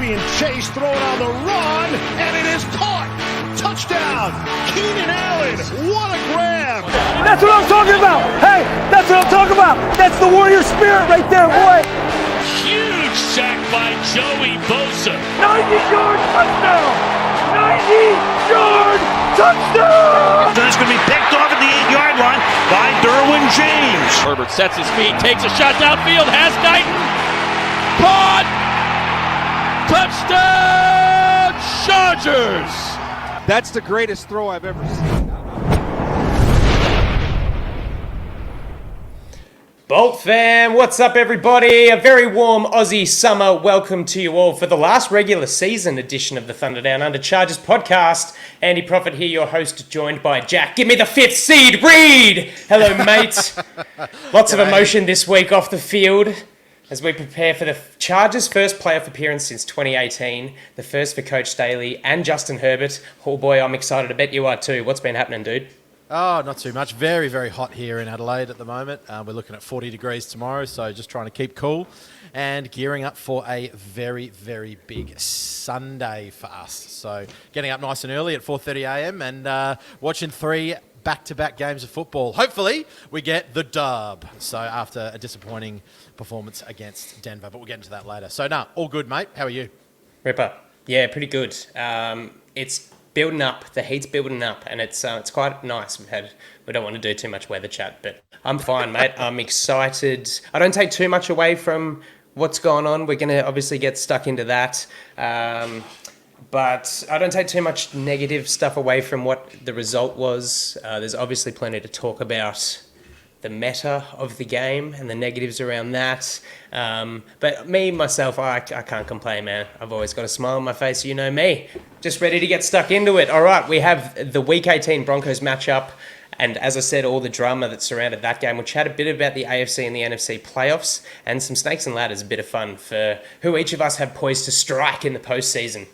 being chased, thrown on the run, and it is caught. Touchdown, Keenan Allen. What a grab. That's what I'm talking about. Hey, that's what I'm talking about. That's the warrior spirit right there, boy. Huge sack by Joey Bosa. 90-yard touchdown. 90-yard touchdown. That's going to be picked off at the 8-yard line by Derwin James. Herbert sets his feet, takes a shot downfield, has Knighton. Caught! Touchdown, Chargers! That's the greatest throw I've ever seen. Bolt fam, what's up everybody? A very warm Aussie summer welcome to you all for the last regular season edition of the Thunder Down Under Chargers podcast. Andy Prophet here, your host, joined by Jack. Give me the fifth seed, Reed! Hello mate. Lots of emotion this week off the field as we prepare for the Chargers' first playoff appearance since 2018, the first for Coach Staley and Justin Herbert. Oh boy, I'm excited. I bet you are too. What's been happening, dude? Oh, not too much. Very, very hot here in Adelaide at the moment. We're looking at 40 degrees tomorrow, so just trying to keep cool and gearing up for a very, very big Sunday for us. So getting up nice and early at 4:30 a.m. and watching 3 back-to-back games of football. Hopefully, we get the dub. So after a disappointing performance against Denver, but we'll get into that later. So, all good, mate. How are you? Ripper. Yeah, pretty good. It's building up. The heat's building up, and it's quite nice. We don't want to do too much weather chat, but I'm fine, mate. I'm excited. I don't take too much away from what's going on. We're going to obviously get stuck into that. But I don't take too much negative stuff away from what the result was. There's obviously plenty to talk about the meta of the game and the negatives around that. But myself, I can't complain, man. I've always got a smile on my face, you know me. Just ready to get stuck into it. All right, we have the Week 18 Broncos matchup. And as I said, all the drama that surrounded that game. We'll chat a bit about the AFC and the NFC playoffs and some snakes and ladders, a bit of fun for who each of us have poised to strike in the postseason.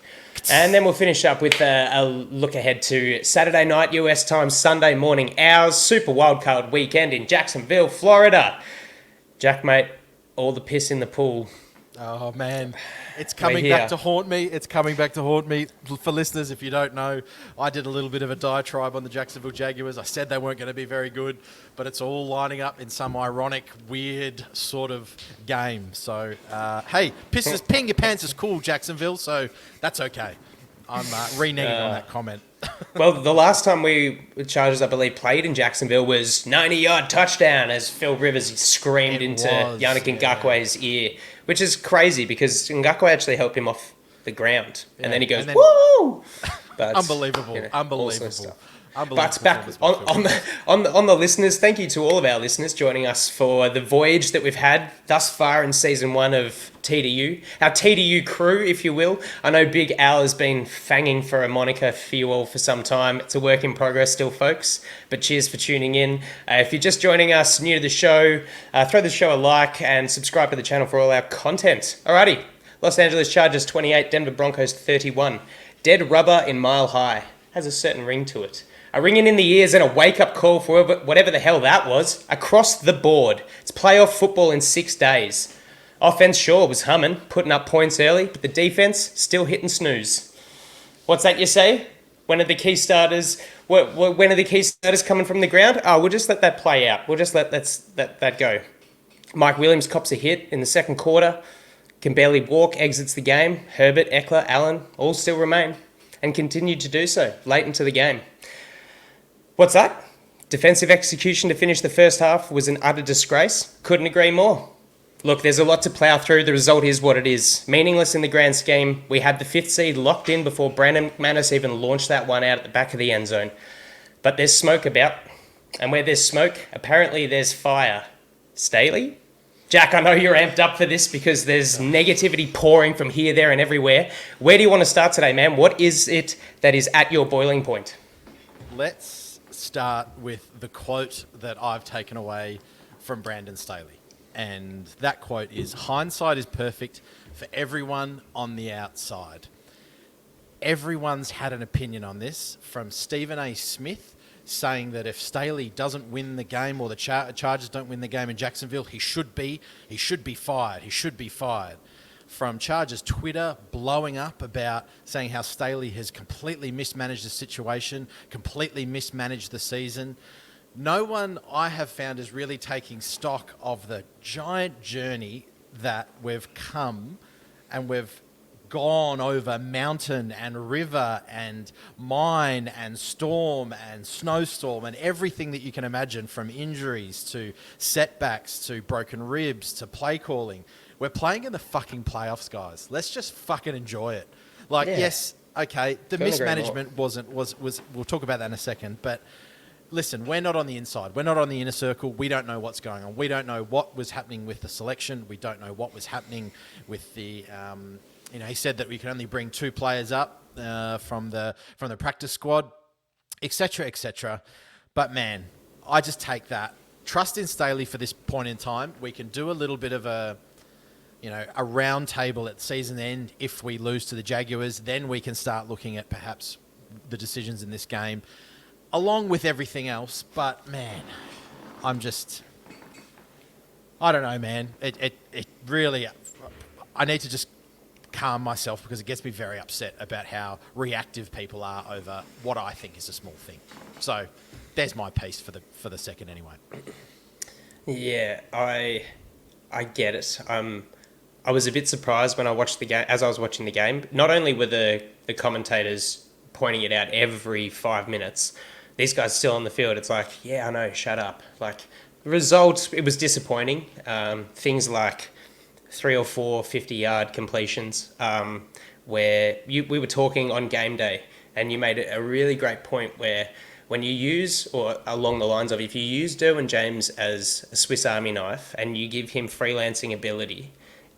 And then we'll finish up with a look ahead to Saturday night US time, Sunday morning hours, Super Wildcard weekend in Jacksonville, Florida. Jack, mate, all the piss in the pool. Oh, man. It's coming back to haunt me. It's coming back to haunt me. For listeners, if you don't know, I did a little bit of a diatribe on the Jacksonville Jaguars. I said they weren't going to be very good, but it's all lining up in some ironic, weird sort of game. So, hey, peeing your pants is cool, Jacksonville, so that's okay. I'm reneging on that comment. Well, the last time the Chargers, I believe, played in Jacksonville was 90-yard touchdown as Phil Rivers screamed into Yannick Ngakwe's ear, which is crazy because Ngakwe actually helped him off the ground. Yeah. And then he goes, woo! But, unbelievable. Unbelievable. But back on the listeners, thank you to all of our listeners joining us for the voyage that we've had thus far in season 1 of TDU. Our TDU crew, if you will. I know Big Al has been fanging for a moniker for you all for some time. It's a work in progress still, folks. But cheers for tuning in. If you're just joining us, new to the show, throw the show a like and subscribe to the channel for all our content. Alrighty, Los Angeles Chargers 28, Denver Broncos 31. Dead rubber in Mile High. Has a certain ring to it. A ringing in the ears and a wake-up call for whatever the hell that was. Across the board. It's playoff football in 6 days. Offense, sure, was humming, putting up points early, but the defense still hitting snooze. What's that you say? When are the key starters coming from the ground? Oh, we'll just let that play out. We'll just let that go. Mike Williams cops a hit in the second quarter. Can barely walk, exits the game. Herbert, Eckler, Allen, all still remain. And continue to do so late into the game. What's that? Defensive execution to finish the first half was an utter disgrace. Couldn't agree more. Look, there's a lot to plough through. The result is what it is. Meaningless in the grand scheme. We had the 5th seed locked in before Brandon McManus even launched that one out at the back of the end zone. But there's smoke about. And where there's smoke, apparently there's fire. Staley? Jack, I know you're amped up for this because there's negativity pouring from here, there, and everywhere. Where do you want to start today, man? What is it that is at your boiling point? Let's start with the quote that I've taken away from Brandon Staley. And that quote is, hindsight is perfect for everyone on the outside. Everyone's had an opinion on this, from Stephen A. Smith saying that if Staley doesn't win the game or the Chargers don't win the game in Jacksonville, he should be fired. from Chargers Twitter blowing up about saying how Staley has completely mismanaged the situation, completely mismanaged the season. No one I have found is really taking stock of the giant journey that we've come, and we've gone over mountain and river and mine and storm and snowstorm and everything that you can imagine, from injuries to setbacks to broken ribs to play calling. We're playing in the fucking playoffs, guys. Let's just fucking enjoy it. Like, yes, okay, the mismanagement was we'll talk about that in a second, but listen, we're not on the inside. We're not on the inner circle. We don't know what's going on. We don't know what was happening with the selection. We don't know what was happening with the he said that we can only bring 2 players up from the practice squad, etc., etc. But man, I just take that. Trust in Staley for this point in time. We can do a little bit of a round table at season end if we lose to the Jaguars. Then we can start looking at perhaps the decisions in this game, along with everything else. But man, I don't know, man. It really, I need to just calm myself, because it gets me very upset about how reactive people are over what I think is a small thing. So there's my piece for the second anyway. Yeah, I get it. I was a bit surprised when I watched the game. As I was watching the game, not only were the commentators pointing it out every 5 minutes, these guys still on the field. It's like, yeah, I know, shut up. Like, the result, it was disappointing. Things like 3 or 4 50-yard completions, where we were talking on game day, and you made a really great point where when you use, or along the lines of, if you use Derwin James as a Swiss Army knife and you give him freelancing ability,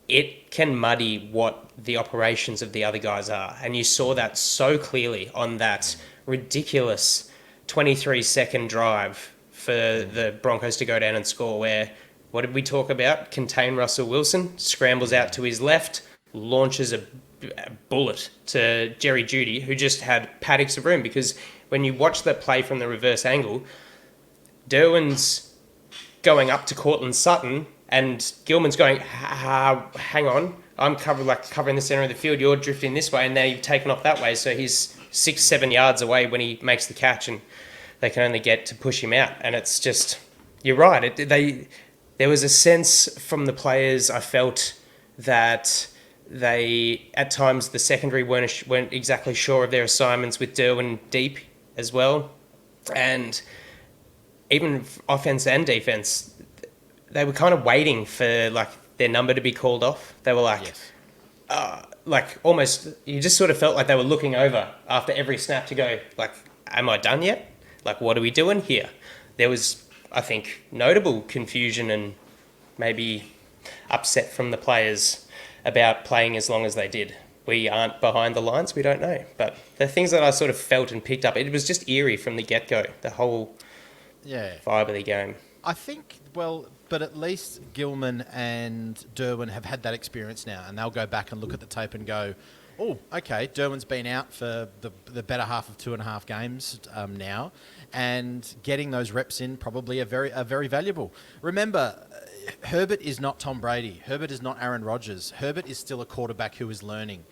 it can muddy what the operations of the other guys are. And you saw that so clearly on that ridiculous 23-second drive for the Broncos to go down and score, where, what did we talk about? Contain Russell Wilson, scrambles out to his left, launches a bullet to Jerry Jeudy, who just had paddocks of room. Because when you watch that play from the reverse angle, Derwin's going up to Cortland Sutton, and Gilman's going, hang on, I'm covering the center of the field, you're drifting this way, and now you've taken off that way. So he's 6-7 yards away when he makes the catch, and they can only get to push him out. And it's just, you're right. There was a sense from the players, I felt, that they, at times, the secondary weren't exactly sure of their assignments, with Derwin deep as well. And even offense and defense, they were kind of waiting for their number to be called off. They were almost, you just sort of felt like they were looking over after every snap to go, am I done yet? What are we doing here? There was, I think, notable confusion and maybe upset from the players about playing as long as they did. We aren't behind the lines, we don't know. But the things that I sort of felt and picked up, it was just eerie from the get-go, the whole vibe of the game. I think, but at least Gilman and Derwin have had that experience now, and they'll go back and look at the tape and go, oh, okay, Derwin's been out for the better half of 2.5 games now, and getting those reps in probably are very valuable. Remember, Herbert is not Tom Brady. Herbert is not Aaron Rodgers. Herbert is still a quarterback who is learning.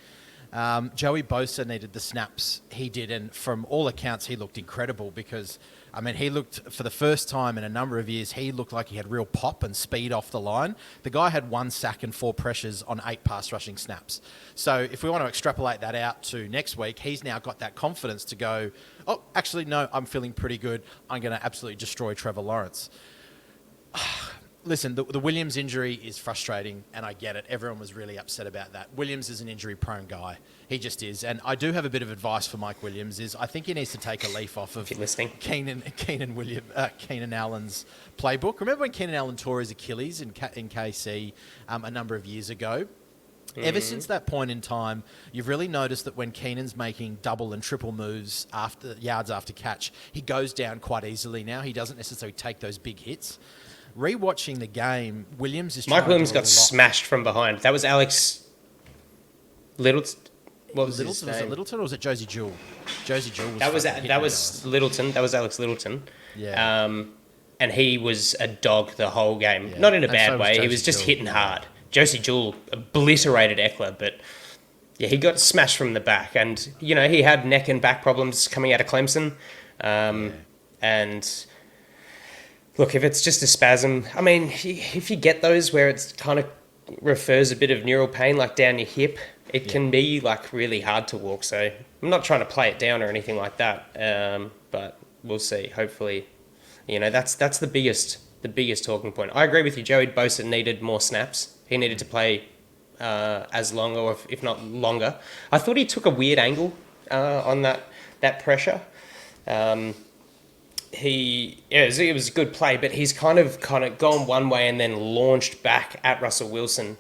Joey Bosa needed the snaps. He did, and from all accounts, he looked incredible, because he looked, for the first time in a number of years, he looked like he had real pop and speed off the line. The guy had 1 sack and 4 pressures on 8 pass rushing snaps. So if we want to extrapolate that out to next week, he's now got that confidence to go, oh, actually, no, I'm feeling pretty good. I'm going to absolutely destroy Trevor Lawrence. Listen, the Williams injury is frustrating, and I get it. Everyone was really upset about that. Williams is an injury-prone guy. He just is. And I do have a bit of advice for Mike Williams, is I think he needs to take a leaf off of Keenan Allen's playbook. Remember when Keenan Allen tore his Achilles in KC a number of years ago? Mm-hmm. Ever since that point in time, you've really noticed that when Keenan's making double and triple moves yards after catch, he goes down quite easily now. He doesn't necessarily take those big hits. Rewatching the game, Mike Williams got smashed from behind. That was Alex Littleton. What was his name? Was it Littleton or was it Josie Jewell? Josie Jewell was that was Littleton. That was Alex Littleton. Yeah. And he was a dog the whole game. Yeah. Not in a bad way. He was just hitting hard. Josie Jewell obliterated Eckler, but yeah, he got smashed from the back, and you know he had neck and back problems coming out of Clemson, and look, if it's just a spasm, I mean, if you get those where it's kind of refers a bit of neural pain, like down your hip, it can be like really hard to walk. So I'm not trying to play it down or anything like that, but we'll see. Hopefully, you know, that's the biggest talking point. I agree with you. Joey Bosa needed more snaps. He needed to play as long, or if not longer. I thought he took a weird angle on that pressure. It was a good play, but he's kind of gone one way and then launched back at Russell Wilson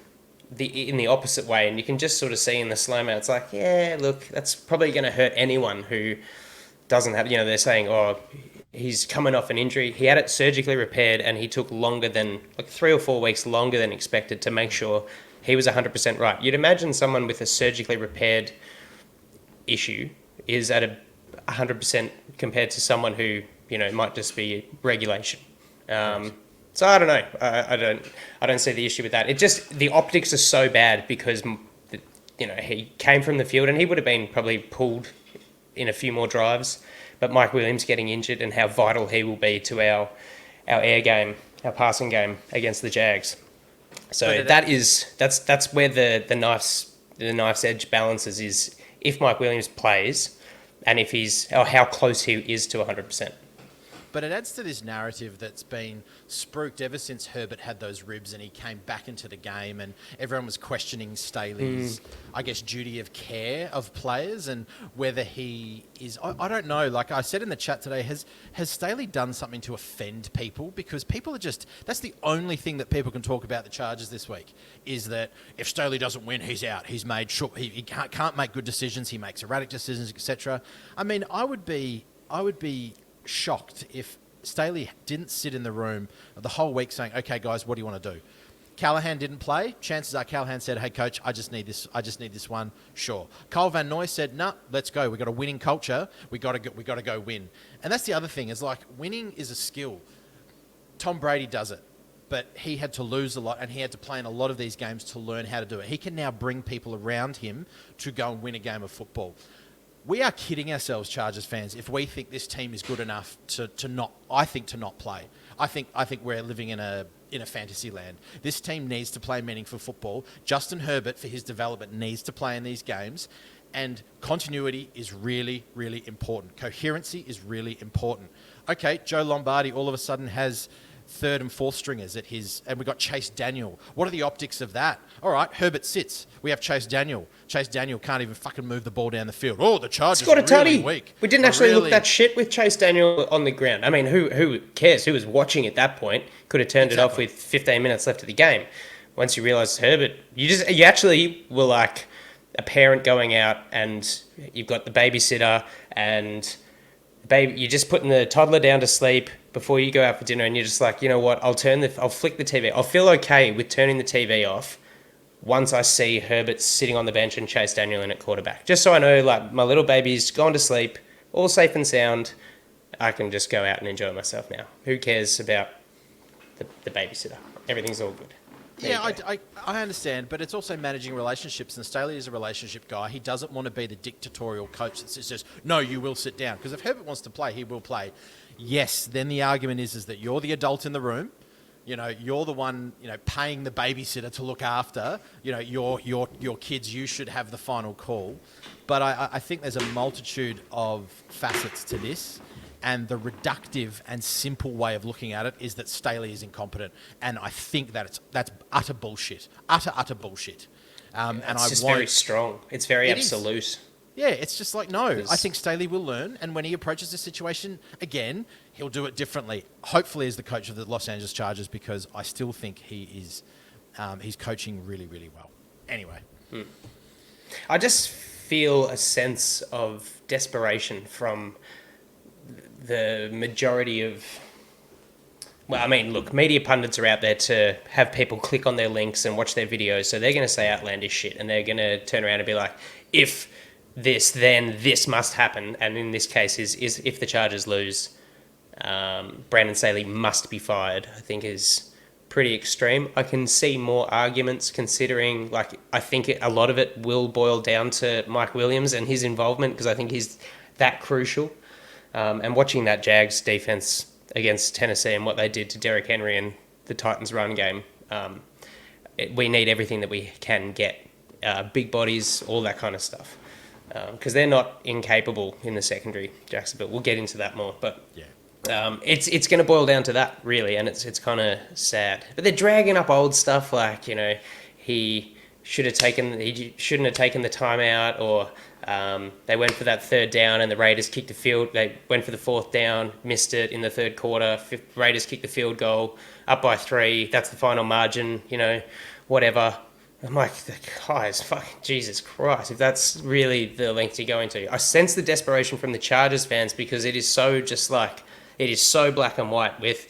in the opposite way, and you can just sort of see in the slow-mo, it's like, yeah, look, that's probably going to hurt anyone who doesn't have, you know, they're saying, oh, he's coming off an injury. He had it surgically repaired, and he took longer than, like 3 or 4 weeks longer than expected to make sure he was 100% right. You'd imagine someone with a surgically repaired issue is at 100% compared to someone who, you know, might just be regulation. So I don't know. I don't see the issue with that. It just, the optics are so bad because, you know, he came from the field and he would have been probably pulled in a few more drives. But Mike Williams getting injured and how vital he will be to our air game, our passing game against the Jags. So that's where the knife's edge balances is if Mike Williams plays and if how close he is to 100%. But it adds to this narrative that's been spruiked ever since Herbert had those ribs and he came back into the game, and everyone was questioning Staley's, I guess, duty of care of players and whether he is... I don't know. Like I said in the chat today, has Staley done something to offend people? Because people are just... That's the only thing that people can talk about the Chargers this week, is that if Staley doesn't win, he's out. He's made sure... He can't make good decisions. He makes erratic decisions, etc. I mean, I would be shocked if Staley didn't sit in the room the whole week saying, okay, guys, what do you want to do? Callahan didn't play. Chances are Callahan said, hey, coach, I just need this one. Sure. Kyle Van Noy said, nah, let's go. We've got a winning culture. We got to go win. And that's the other thing, is like, winning is a skill. Tom Brady does it, but he had to lose a lot and he had to play in a lot of these games to learn how to do it. He can now bring people around him to go and win a game of football. We are kidding ourselves, Chargers fans, if we think this team is good enough to not play. I think we're living in a fantasy land. This team needs to play meaningful football. Justin Herbert, for his development, needs to play in these games. And continuity is really, really important. Coherency is really important. Okay, Joe Lombardi all of a sudden has third and fourth stringers at his, and we've got Chase Daniel. What are the optics of that? All right, Herbert sits. We have Chase Daniel. Chase Daniel can't even fucking move the ball down the field. Oh, the Chargers are really weak. We didn't actually look that shit with Chase Daniel on the ground. I mean, who cares? Who was watching at that point? Could have turned it off with 15 minutes left of the game. Once you realise Herbert, you actually were like a parent going out and you've got the babysitter and you're just putting the toddler down to sleep before you go out for dinner, and you're just like, you know what, I'll flick the TV. I'll feel okay with turning the TV off once I see Herbert sitting on the bench and Chase Daniel in at quarterback. Just so I know, like, my little baby's gone to sleep, all safe and sound. I can just go out and enjoy myself now. Who cares about the babysitter? Everything's all good. Yeah, I understand, but it's also managing relationships, and Staley is a relationship guy. He doesn't want to be the dictatorial coach that says, no, you will sit down. Because if Herbert wants to play, he will play. Yes, then the argument is that you're the adult in the room. You know, you're the one, you know, paying the babysitter to look after, you know, your kids. You should have the final call. But I think there's a multitude of facets to this. And the reductive and simple way of looking at it is that Staley is incompetent. And I think that that's utter bullshit. Utter bullshit. It's just very strong. It's very absolute. Yeah, it's just like, no, I think Staley will learn. And when he approaches the situation again, he'll do it differently. Hopefully as the coach of the Los Angeles Chargers, because I still think he's coaching really, really well. Anyway. I just feel a sense of desperation from the majority of... Well, I mean, look, media pundits are out there to have people click on their links and watch their videos, so they're going to say outlandish shit, and they're going to turn around and be like, if this, then this must happen, and in this case is if the Chargers lose, Brandon Staley must be fired, I think is pretty extreme. I can see more arguments considering, like, I think a lot of it will boil down to Mike Williams and his involvement, because I think he's that crucial. And watching that Jags defense against Tennessee and what they did to Derrick Henry and the Titans run game, we need everything that we can get. Big bodies, all that kind of stuff. Because they're not incapable in the secondary, Jacksonville. We'll get into that more, but it's going to boil down to that, really, and it's kind of sad. But they're dragging up old stuff like, he shouldn't have taken the timeout, or they went for that third down and the Raiders kicked the field. They went for the fourth down, missed it in the third quarter. Raiders kicked the field goal, up by 3. That's the final margin, whatever. I'm like, guys, fucking Jesus Christ, if that's really the length you're going to. I sense the desperation from the Chargers fans, because it is so it is so black and white with,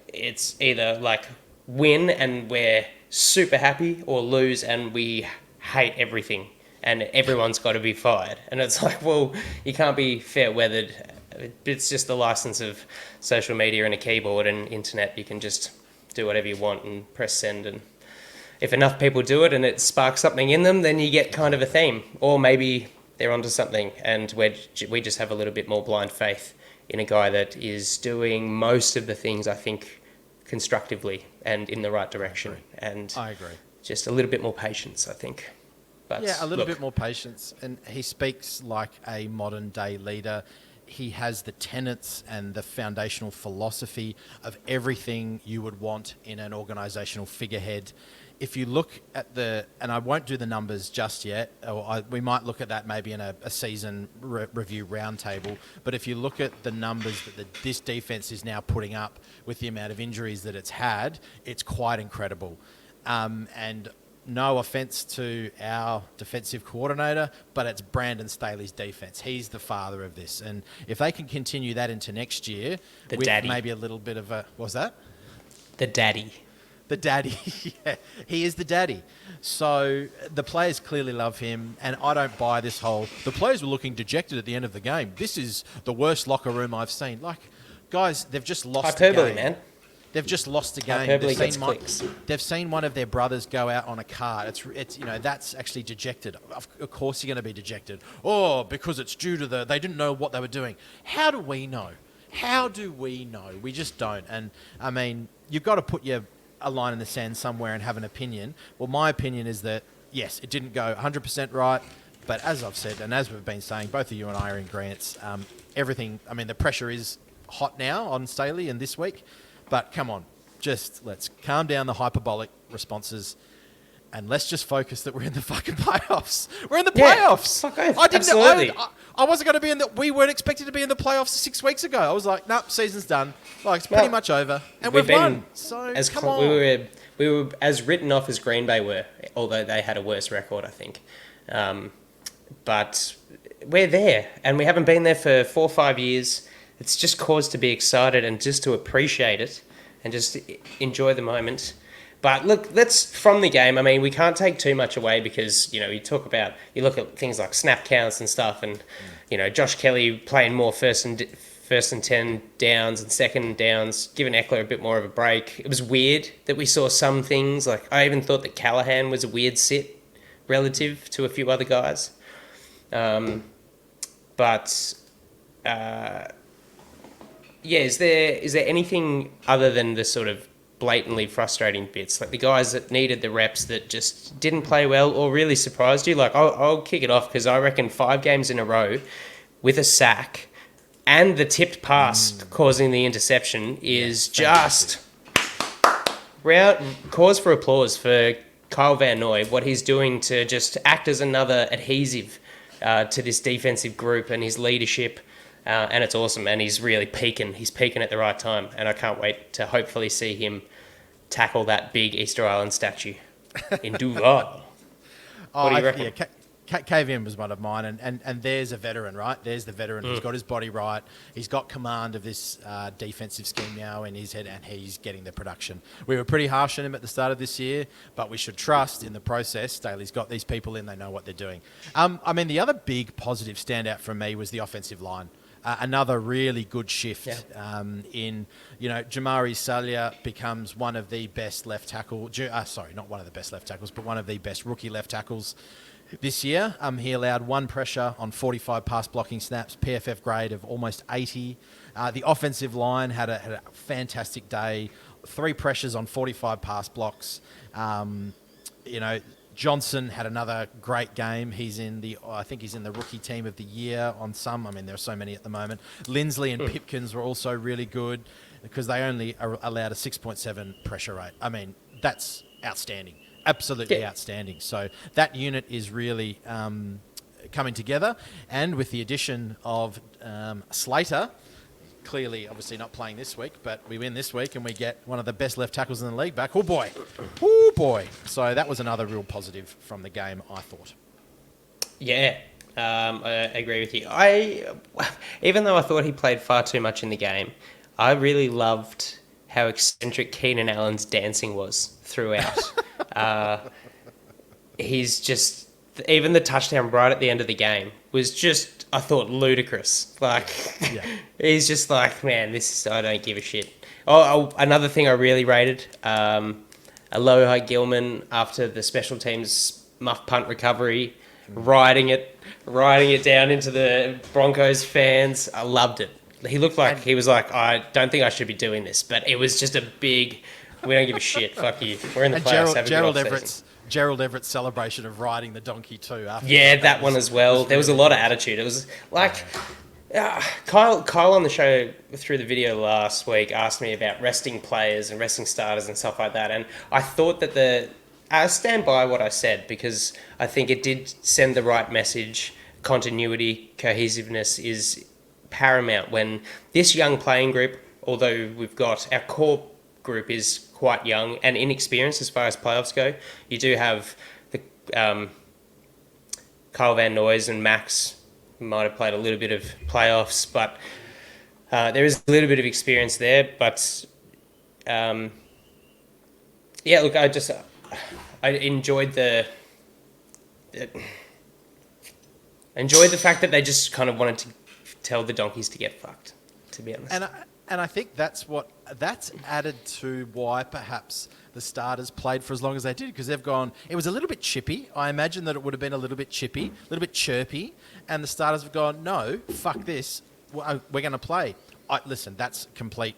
it's either like win and we're super happy, or lose and we hate everything and everyone's got to be fired. And it's like, well, you can't be fair weathered. It's just the license of social media and a keyboard and internet. You can just do whatever you want and press send, and if enough people do it and it sparks something in them, then you get kind of a theme. Or maybe they're onto something and we just have a little bit more blind faith in a guy that is doing most of the things, I think, constructively and in the right direction. And I agree. Just a little bit more patience, I think. But a little bit more patience. And he speaks like a modern day leader. He has the tenets and the foundational philosophy of everything you would want in an organizational figurehead. If you look at and I won't do the numbers just yet, we might look at that maybe in a season review roundtable, but if you look at the numbers that this defense is now putting up with the amount of injuries that it's had, it's quite incredible. And no offense to our defensive coordinator, but it's Brandon Staley's defense. He's the father of this. And if they can continue that into next year, with daddy. Maybe a little bit of a... What was that? The daddy. The daddy. Yeah, he is the daddy. So the players clearly love him, and I don't buy this whole... The players were looking dejected at the end of the game. This is the worst locker room I've seen. Like, guys, they've just lost hyperbole, the game. Man. They've just lost a game. Hyperbole gets clicks. They've seen one of their brothers go out on a car. It's that's actually dejected. Of course you're going to be dejected. Oh, because it's due to they didn't know what they were doing. How do we know? How do we know? We just don't. And, I mean, you've got to put a line in the sand somewhere and have an opinion. Well, my opinion is that, yes, it didn't go 100% right. But as I've said, and as we've been saying, both of you and I are in agreement. Everything, I mean, the pressure is hot now on Staley and this week. But come on, just let's calm down the hyperbolic responses and let's just focus that we're in the fucking playoffs. We're in the playoffs. Absolutely. I wasn't going to be we weren't expected to be in the playoffs 6 weeks ago. I was like, nope, season's done. Like, it's pretty much over. And we've won. So, come on. We were as written off as Green Bay were, although they had a worse record, I think. But we're there, and we haven't been there for 4 or 5 years. It's just cause to be excited and just to appreciate it and just enjoy the moment. But look, that's from the game. I mean, we can't take too much away because, you look at things like snap counts and stuff, and, Josh Kelly playing more first and 10 downs and second downs, giving Eckler a bit more of a break. It was weird that we saw some things. Like, I even thought that Callahan was a weird sit relative to a few other guys. Is there anything other than the sort of blatantly frustrating bits, like the guys that needed the reps that just didn't play well or really surprised you? Like, I'll kick it off because I reckon 5 games in a row with a sack and the tipped pass causing the interception is just cause for applause for Kyle Van Noy, what he's doing to just act as another adhesive to this defensive group and his leadership. And it's awesome, and he's really peaking. He's peaking at the right time, and I can't wait to hopefully see him tackle that big Easter Island statue in Duval. What do you reckon? Yeah, KVM was one of mine, and there's a veteran, right? There's the veteran who's got his body right. He's got command of this defensive scheme now in his head, and he's getting the production. We were pretty harsh on him at the start of this year, but we should trust in the process. Staley's got these people in, they know what they're doing. I mean, the other big positive standout from me was the offensive line. another really good shift Jamari Salyer becomes one of the best left tackle. Not one of the best left tackles, but one of the best rookie left tackles this year. He allowed 1 pressure on 45 pass blocking snaps, PFF grade of almost 80. The offensive line had a fantastic day. 3 pressures on 45 pass blocks. Johnson had another great game. I think he's in the rookie team of the year on some. I mean, there are so many at the moment. Lindsley and Pipkins were also really good because they only allowed a 6.7 pressure rate. I mean, that's outstanding. Absolutely outstanding. So that unit is really coming together. And with the addition of Slater, clearly, obviously not playing this week, but we win this week and we get one of the best left tackles in the league back. Oh, boy. Oh, boy. So that was another real positive from the game, I thought. Yeah, I agree with you. Even though I thought he played far too much in the game, I really loved how eccentric Keenan Allen's dancing was throughout. He's just... Even the touchdown right at the end of the game was just, I thought, ludicrous. He's just like, man, I don't give a shit. Another thing I really rated, Aloha Gilman after the special teams muff punt recovery, riding it down into the Broncos fans. I loved it. He looked like he was like, I don't think I should be doing this, but it was just a big, we don't give a shit. Fuck you. We're in the playoffs. Have a good off-season. Gerald Everett's celebration of riding the donkey too. That one as well. There was a lot of attitude. It was like Kyle on the show through the video last week asked me about resting players and resting starters and stuff like that. And I thought that I stand by what I said because I think it did send the right message. Continuity, cohesiveness is paramount when this young playing group, although we've got our core group is quite young and inexperienced as far as playoffs go. You do have the Kyle Van Noyes and Max who might have played a little bit of playoffs, but there is a little bit of experience there. But I enjoyed the fact that they just kind of wanted to tell the donkeys to get fucked, to be honest. And I think that's added to why perhaps the starters played for as long as they did, because they've gone, it was a little bit chippy. I imagine that it would have been a little bit chippy, a little bit chirpy, and the starters have gone, no, fuck this, we're going to play. Listen, that's complete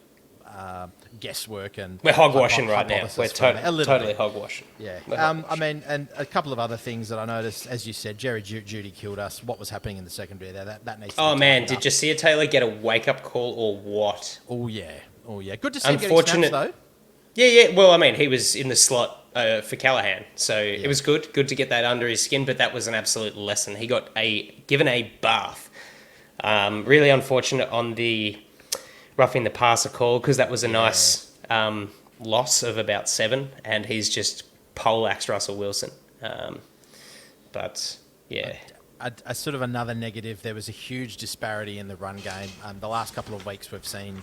guesswork and we're hogwashing right now. We're totally hogwashing. Yeah. I mean, and a couple of other things that I noticed, as you said, Jerry Judy killed us. What was happening in the secondary there? That needs to be man, did you see a Taylor get a wake up call or what? Oh yeah. Good to see him getting snaps though. Yeah. Well, I mean, he was in the slot for Callahan, so it was good to get that under his skin. But that was an absolute lesson. He got given a bath. Really unfortunate on the roughing the passer call because that was a nice loss of about 7, and he's just poleaxed Russell Wilson. But yeah. A sort of another negative, there was a huge disparity in the run game. The last couple of weeks we've seen,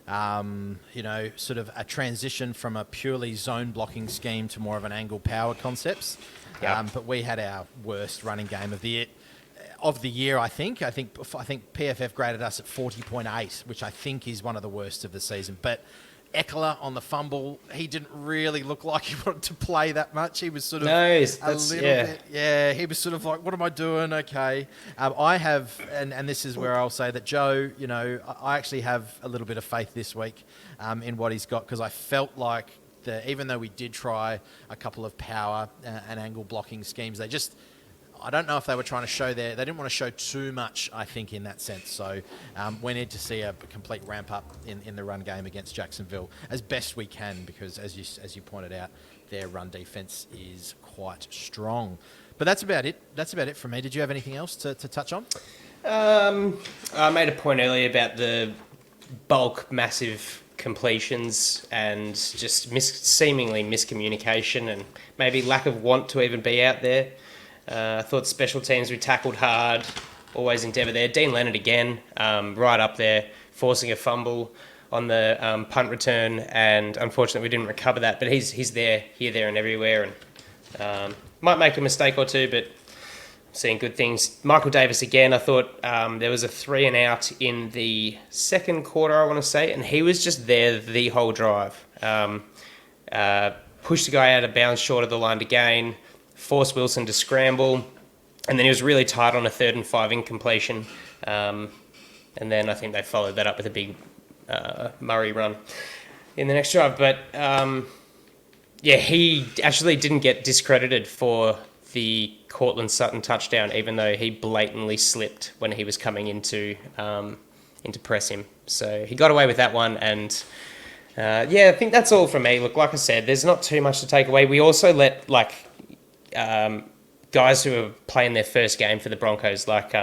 sort of a transition from a purely zone blocking scheme to more of an angle power concepts. Yep. But we had our worst running game of the year, I think. I think PFF graded us at 40.8, which I think is one of the worst of the season. But Eckler on the fumble, he didn't really look like he wanted to play that much. He was sort of a little bit. Yeah, he was sort of like, what am I doing? Okay. I have, and this is where I'll say that Joe, I actually have a little bit of faith this week in what he's got, because I felt like even though we did try a couple of power and angle blocking schemes, I don't know if they were trying to show they didn't want to show too much, I think, in that sense. So we need to see a complete ramp up in the run game against Jacksonville as best we can, because as you pointed out, their run defense is quite strong. But that's about it. That's about it from me. Did you have anything else to touch on? I made a point earlier about the bulk massive completions and just seemingly miscommunication and maybe lack of want to even be out there. I thought special teams, we tackled hard, always endeavour there. Dean Leonard again, right up there, forcing a fumble on the punt return, and unfortunately we didn't recover that, but he's there, here, there and everywhere, and might make a mistake or two, but seeing good things. Michael Davis again, I thought there was a 3 and out in the second quarter, I want to say, and he was just there the whole drive. Pushed the guy out of bounds short of the line to gain, forced Wilson to scramble, and then he was really tight on a 3rd and 5 incompletion. And then I think they followed that up with a big Murray run in the next drive. But he actually didn't get discredited for the Cortland Sutton touchdown, even though he blatantly slipped when he was coming into press him. So he got away with that one, and I think that's all from me. Look, like I said, there's not too much to take away. We also let guys who are playing their first game for the Broncos, like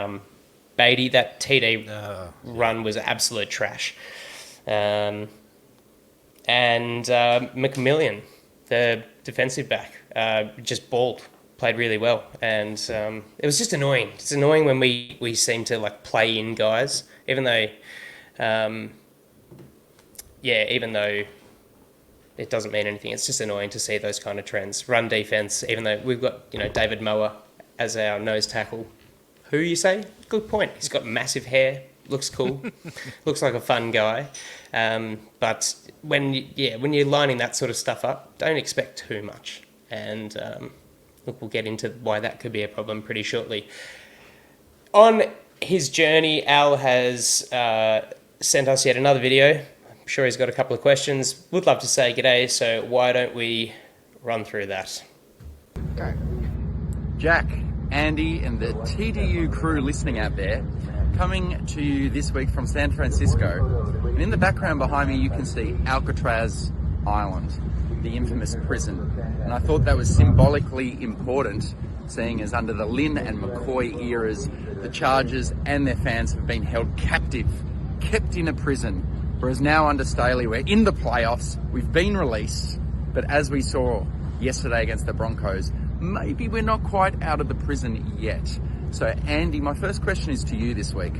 Beatty, that TD run was absolute trash. And McMillian, the defensive back, just balled, played really well. And it was just annoying. It's annoying when we seem to play in guys, even though it doesn't mean anything. It's just annoying to see those kind of trends. Run defense, even though we've got David Mower as our nose tackle. Who you say? Good point. He's got massive hair. Looks cool. Looks like a fun guy. But when you're lining that sort of stuff up, don't expect too much. And look, we'll get into why that could be a problem pretty shortly. On his journey, Al has sent us yet another video. I'm sure he's got a couple of questions. Would love to say g'day, so why don't we run through that? Okay. Jack, Andy, and the TDU crew listening out there, coming to you this week from San Francisco. And in the background behind me, you can see Alcatraz Island, the infamous prison. And I thought that was symbolically important, seeing as under the Lynn and McCoy eras, the Chargers and their fans have been held captive, kept in a prison. Whereas now under Staley, we're in the playoffs, we've been released, but as we saw yesterday against the Broncos, maybe we're not quite out of the prison yet. So Andy, my first question is to you this week.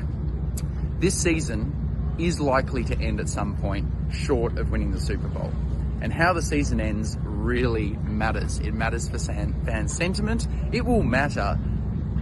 This season is likely to end at some point short of winning the Super Bowl. And how the season ends really matters. It matters for fan sentiment. It will matter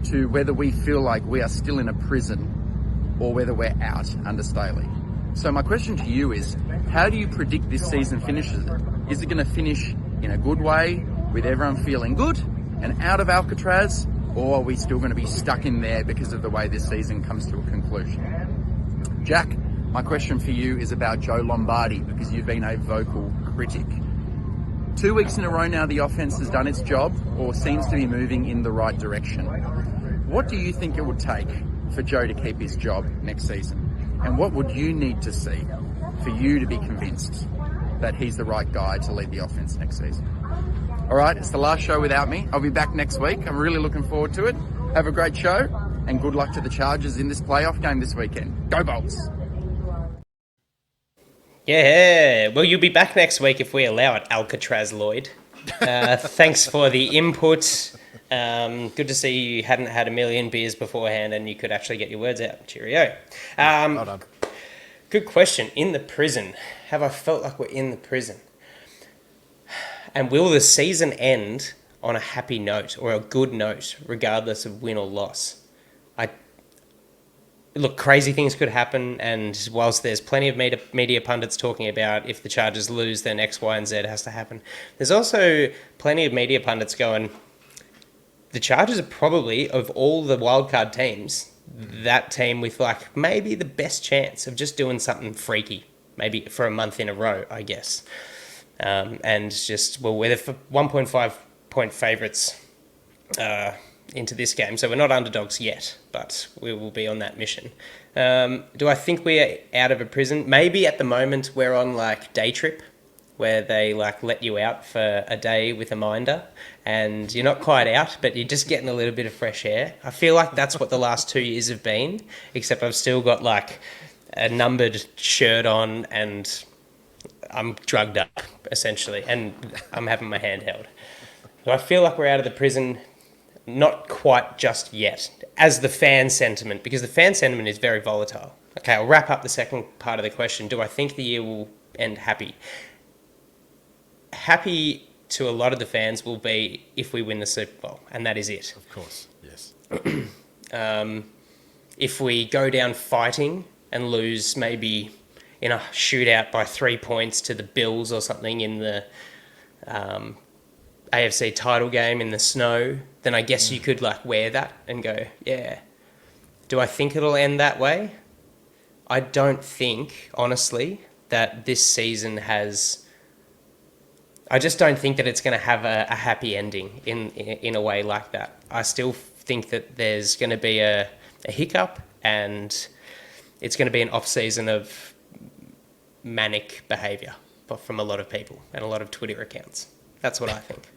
to whether we feel like we are still in a prison or whether we're out under Staley. So my question to you is, how do you predict this season finishes? Is it going to finish in a good way with everyone feeling good and out of Alcatraz? Or are we still going to be stuck in there because of the way this season comes to a conclusion? Jack, my question for you is about Joe Lombardi, because you've been a vocal critic. 2 weeks in a row now, the offense has done its job or seems to be moving in the right direction. What do you think it would take for Joe to keep his job next season? And what would you need to see for you to be convinced that he's the right guy to lead the offense next season? All right, it's the last show without me. I'll be back next week. I'm really looking forward to it. Have a great show, and good luck to the Chargers in this playoff game this weekend. Go Bolts! Yeah, well, you'll be back next week if we allow it, Alcatraz Lloyd. Thanks for the input. Good to see you hadn't had a million beers beforehand and you could actually get your words out. Cheerio. Well done. Good question. In the prison. Have I felt like we're in the prison? And will the season end on a happy note or a good note, regardless of win or loss? Look, crazy things could happen, and whilst there's plenty of media pundits talking about if the Chargers lose, then X, Y, and Z has to happen, there's also plenty of media pundits going, the Chargers are probably, of all the wildcard teams, that team with maybe the best chance of just doing something freaky, maybe for a month in a row, I guess. And just, we're the 1.5 point favourites into this game, so we're not underdogs yet, but we will be on that mission. Do I think we're out of a prison? Maybe at the moment we're on day trip, where they let you out for a day with a minder, and you're not quite out, but you're just getting a little bit of fresh air. I feel like that's what the last 2 years have been, except I've still got a numbered shirt on and I'm drugged up, essentially, and I'm having my hand held. So I feel like we're out of the prison. Not quite just yet, as the fan sentiment, because the fan sentiment is very volatile. Okay, I'll wrap up the second part of the question. Do I think the year will end happy? Happy to a lot of the fans will be if we win the Super Bowl, and that is it. Of course. Yes. If we go down fighting and lose maybe in a shootout by 3 points to the Bills or something in the AFC title game in the snow, then I guess you could like wear that and go, yeah. Do I think it'll end that way? I don't think, honestly, that this season has... I just don't think that it's going to have a happy ending in a way like that. I still think that there's going to be a hiccup, and it's going to be an off-season of manic behaviour from a lot of people and a lot of Twitter accounts. That's what I think.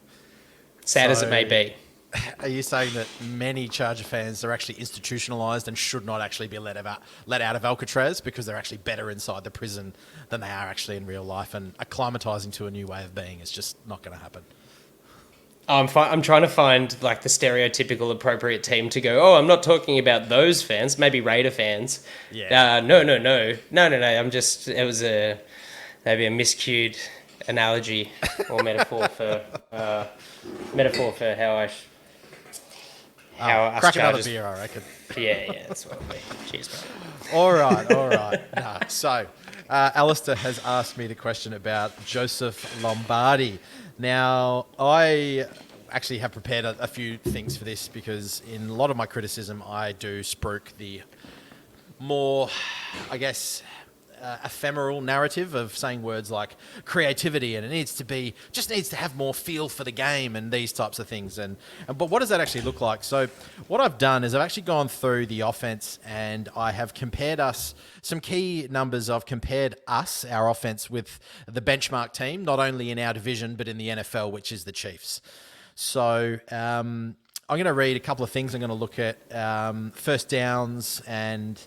Sad as it may be. Are you saying that many Charger fans are actually institutionalised and should not actually be let out of Alcatraz because they're actually better inside the prison than they are actually in real life, and acclimatising to a new way of being is just not going to happen? I'm trying to find like the stereotypical appropriate team to go, oh, I'm not talking about those fans, maybe Raider fans. Yeah. No. I'm just, it was maybe a miscued analogy or metaphor for how us crack another Chargers... beer, I reckon. Yeah, that's what it'll be. Cheers, bro. All right. So, Alistair has asked me the question about Joseph Lombardi. Now, I actually have prepared a few things for this because in a lot of my criticism, I do spruik the more, I guess, ephemeral narrative of saying words like creativity, and it needs to have more feel for the game and these types of things. But what does that actually look like? So what I've done is I've actually gone through the offense and I have compared some key numbers. I've compared our offense, with the benchmark team, not only in our division, but in the NFL, which is the Chiefs. So, I'm going to read a couple of things. I'm going to look at first downs and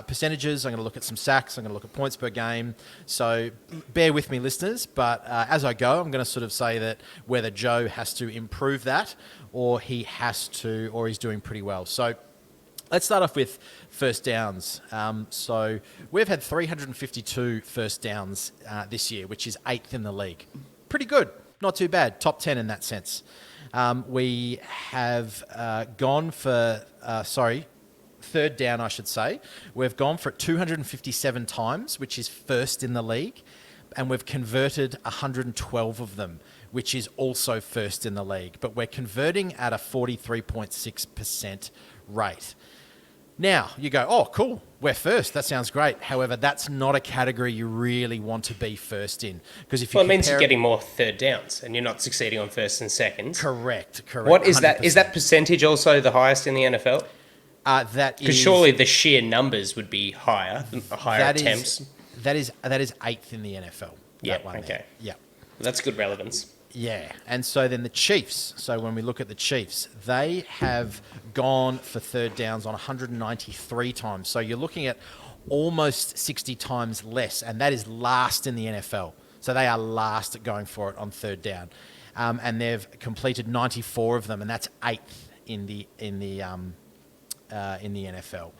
percentages. I'm going to look at some sacks. I'm going to look at points per game. So bear with me, listeners. But as I go, I'm going to sort of say that whether Joe has to improve that or he's doing pretty well. So let's start off with first downs. So we've had 352 first downs this year, which is 8th in the league. Pretty good. Not too bad. Top 10 in that sense. We have gone for, third down, I should say. We've gone for it 257 times, which is first in the league. And we've converted 112 of them, which is also first in the league. But we're converting at a 43.6% rate. Now, you go, oh, cool, we're first. That sounds great. However, that's not a category you really want to be first in. Because if it means you're getting more third downs and you're not succeeding on first and second. Correct. What is 100%. That? Is that percentage also the highest in the NFL? Because surely the sheer numbers would be higher attempts. That is 8th in the NFL. Yeah, that one okay. There. Yeah. That's good relevance. Yeah, and so then the Chiefs. So when we look at the Chiefs, they have gone for third downs on 193 times. So you're looking at almost 60 times less, and that is last in the NFL. So they are last at going for it on third down, and they've completed 94 of them, and that's 8th in the NFL.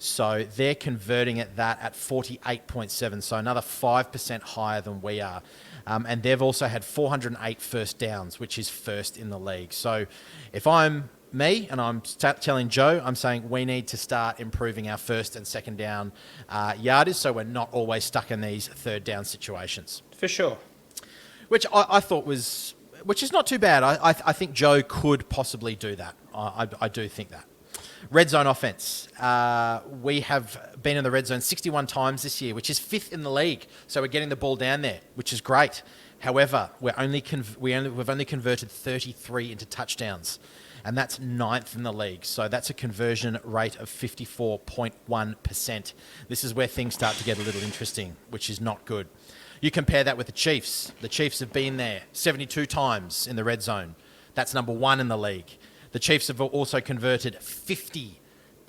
So they're converting at 48.7, so another 5% higher than we are. And they've also had 408 first downs, which is first in the league. So if I'm me and I'm telling Joe, I'm saying we need to start improving our first and second down yardage so we're not always stuck in these third down situations. For sure. Which I thought was, which is not too bad. I think Joe could possibly do that. I do think that. Red zone offense. We have been in the red zone 61 times this year, which is 5th in the league. So we're getting the ball down there, which is great. However, we've only converted 33 into touchdowns, and that's 9th in the league. So that's a conversion rate of 54.1%. This is where things start to get a little interesting, which is not good. You compare that with the Chiefs. The Chiefs have been there 72 times in the red zone. That's number 1 in the league. The Chiefs have also converted 50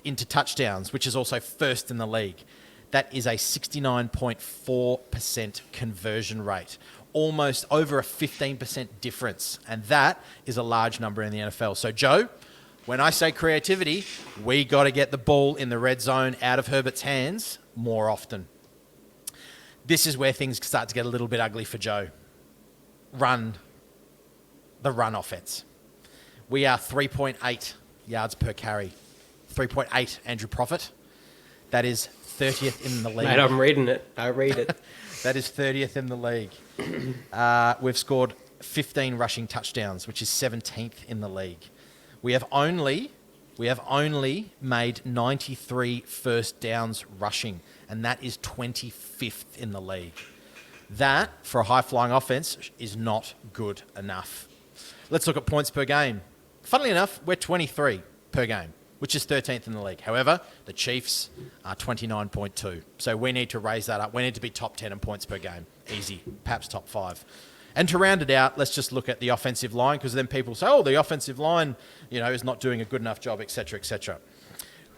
into touchdowns, which is also first in the league. That is a 69.4% conversion rate, almost over a 15% difference. And that is a large number in the NFL. So, Joe, when I say creativity, we got to get the ball in the red zone out of Herbert's hands more often. This is where things start to get a little bit ugly for Joe. The run offense. We are 3.8 yards per carry. 3.8, Andrew Profit. That is 30th in the league. Mate, I'm reading it. I read it. That is 30th in the league. We've scored 15 rushing touchdowns, which is 17th in the league. We have only made 93 first downs rushing, and that is 25th in the league. That, for a high-flying offense, is not good enough. Let's look at points per game. Funnily enough, we're 23 per game, which is 13th in the league. However, the Chiefs are 29.2. So we need to raise that up. We need to be top 10 in points per game. Easy. Perhaps top 5. And to round it out, let's just look at the offensive line, because then people say, oh, the offensive line, is not doing a good enough job, etc., etc.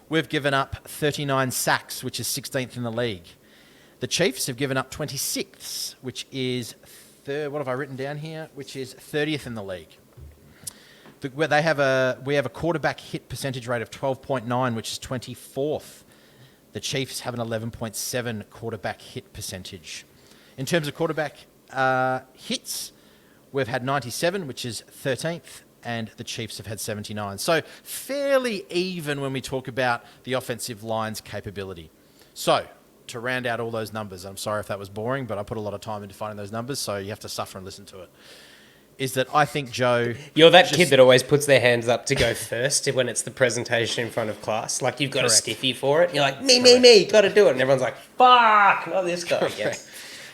We've given up 39 sacks, which is 16th in the league. The Chiefs have given up 26, which is, what have I written down here? Which is 30th in the league. We have a quarterback hit percentage rate of 12.9, which is 24th. The Chiefs have an 11.7 quarterback hit percentage. In terms of quarterback hits, we've had 97, which is 13th, and the Chiefs have had 79. So fairly even when we talk about the offensive line's capability. So to round out all those numbers, I'm sorry if that was boring, but I put a lot of time into finding those numbers, so you have to suffer and listen to it, is that I think Joe... You're that kid that always puts their hands up to go first when it's the presentation in front of class. Like, you've got Correct. a stiffy for it. You're like, me, got to do it. And everyone's like, fuck, not this guy again.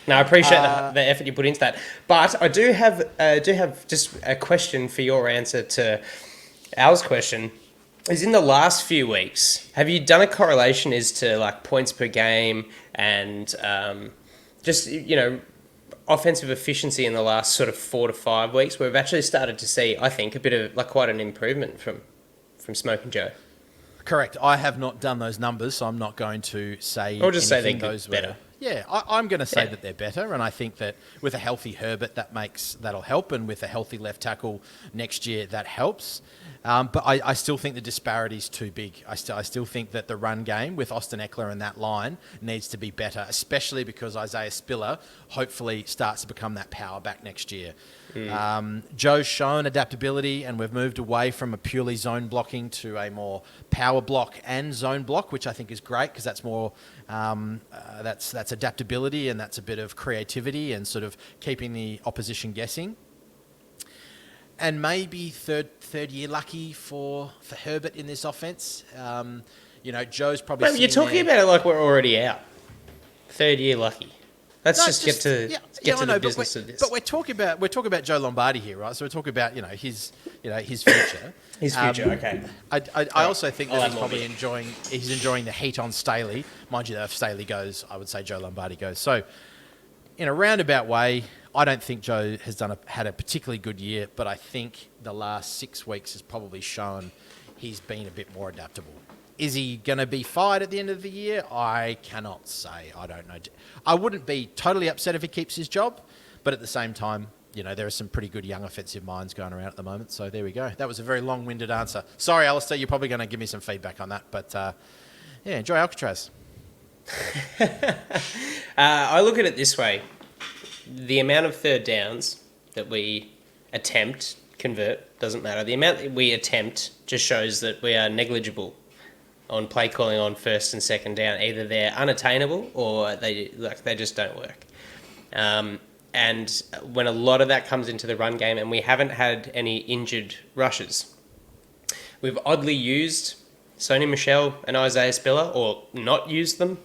No, I appreciate the effort you put into that. But I do have just a question for your answer to Al's question. Is in the last few weeks, have you done a correlation as to like points per game and offensive efficiency in the last sort of 4 to 5 weeks? Where we've actually started to see, I think, a bit of like quite an improvement from Smoking Joe. Correct. I have not done those numbers, so I'm not going to say. I'll just say they're those better. Yeah, I'm going to say that they're better, and I think that with a healthy Herbert, that'll help, and with a healthy left tackle next year, that helps. But I still think the disparity is too big. I still think that the run game with Austin Eckler and that line needs to be better, especially because Isaiah Spiller hopefully starts to become that power back next year. Joe's shown adaptability, and we've moved away from a purely zone blocking to a more power block and zone block, which I think is great because that's more that's adaptability, and that's a bit of creativity and sort of keeping the opposition guessing. And maybe third year lucky for Herbert in this offense. Joe's probably. You're talking about it like we're already out. Third year lucky. Let's get to the business of this. But we're talking about Joe Lombardi here, right? So we're talking about his future. His future, okay. I also think that he's probably enjoying the heat on Staley. Mind you, though, if Staley goes, I would say Joe Lombardi goes. So in a roundabout way, I don't think Joe has had a particularly good year, but I think the last 6 weeks has probably shown he's been a bit more adaptable. Is he going to be fired at the end of the year? I cannot say. I don't know. I wouldn't be totally upset if he keeps his job, but at the same time, there are some pretty good young offensive minds going around at the moment. So there we go. That was a very long-winded answer. Sorry, Alistair, you're probably going to give me some feedback on that, but enjoy Alcatraz. I look at it this way. The amount of third downs that we convert, doesn't matter. The amount that we attempt just shows that we are negligible on play calling on first and second down. Either they're unattainable or they just don't work. And when a lot of that comes into the run game, and we haven't had any injured rushes, we've oddly used Sony Michel and Isaiah Spiller, or not used them,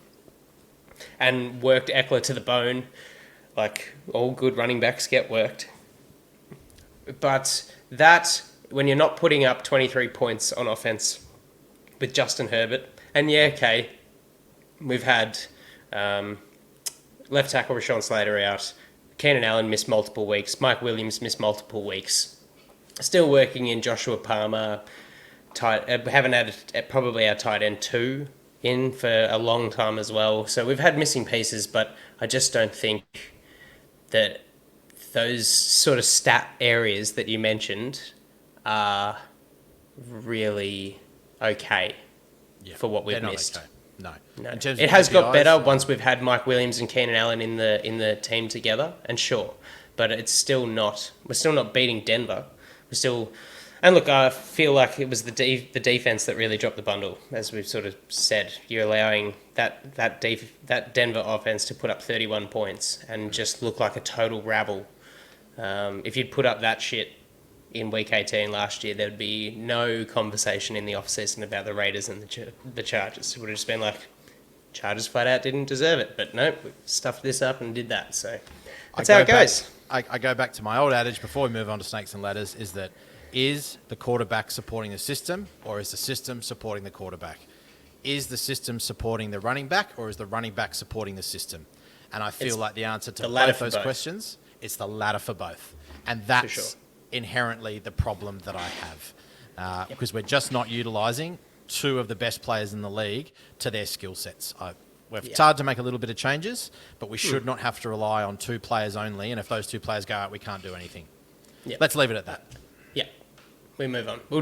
and worked Eckler to the bone, like all good running backs get worked. But that, when you're not putting up 23 points on offense with Justin Herbert, and we've had left tackle Rashawn Slater out, Keenan Allen missed multiple weeks, Mike Williams missed multiple weeks, still working in Joshua Palmer, haven't had probably our tight end 2 in for a long time as well. So we've had missing pieces, but I just don't think that those sort of stat areas that you mentioned are really okay for what we've missed. Okay. No. In terms it has got better once we've had Mike Williams and Keenan Allen in the team together, and sure, but it's still not. We're still not beating Denver. We're still And look, I feel like it was the defense that really dropped the bundle, as we've sort of said. You're allowing that Denver offense to put up 31 points and just look like a total rabble. If you'd put up that shit in Week 18 last year, there'd be no conversation in the offseason about the Raiders and the Chargers. It would have just been like, Chargers flat out didn't deserve it. But no, we stuffed this up and did that. So that's how it goes. I go back to my old adage before we move on to snakes and ladders, is the quarterback supporting the system, or is the system supporting the quarterback? Is the system supporting the running back, or is the running back supporting the system? And I feel like the answer to both those questions, it's the latter for both. And that's inherently the problem that I have. Because we're just not utilising two of the best players in the league to their skill sets. It's hard to make a little bit of changes, but we should not have to rely on two players only. And if those two players go out, we can't do anything. Yep. Let's leave it at that. Yeah, we move on. We'll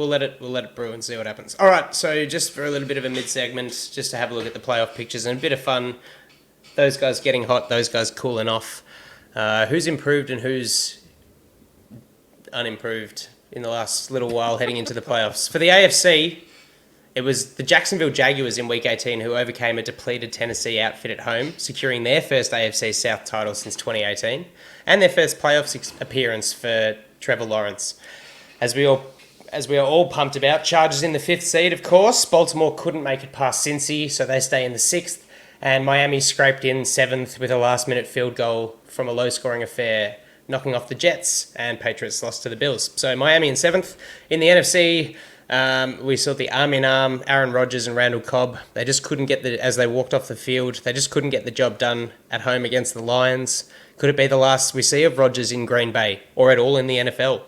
let it brew and see what happens. All right. So just for a little bit of a mid segment, just to have a look at the playoff pictures and a bit of fun. Those guys getting hot. Those guys cooling off. Who's improved and who's unimproved in the last little while heading into the playoffs? For the AFC, it was the Jacksonville Jaguars in Week 18 who overcame a depleted Tennessee outfit at home, securing their first AFC South title since 2018 and their first playoffs appearance for Trevor Lawrence. As we are all pumped about, Chargers in the 5th seed, of course. Baltimore couldn't make it past Cincy, so they stay in the 6th. And Miami scraped in 7th with a last-minute field goal from a low-scoring affair, knocking off the Jets, and Patriots lost to the Bills. So Miami in 7th. In the NFC, we saw the arm-in-arm, Aaron Rodgers and Randall Cobb. They just couldn't as they walked off the field, they just couldn't get the job done at home against the Lions. Could it be the last we see of Rodgers in Green Bay, or at all in the NFL?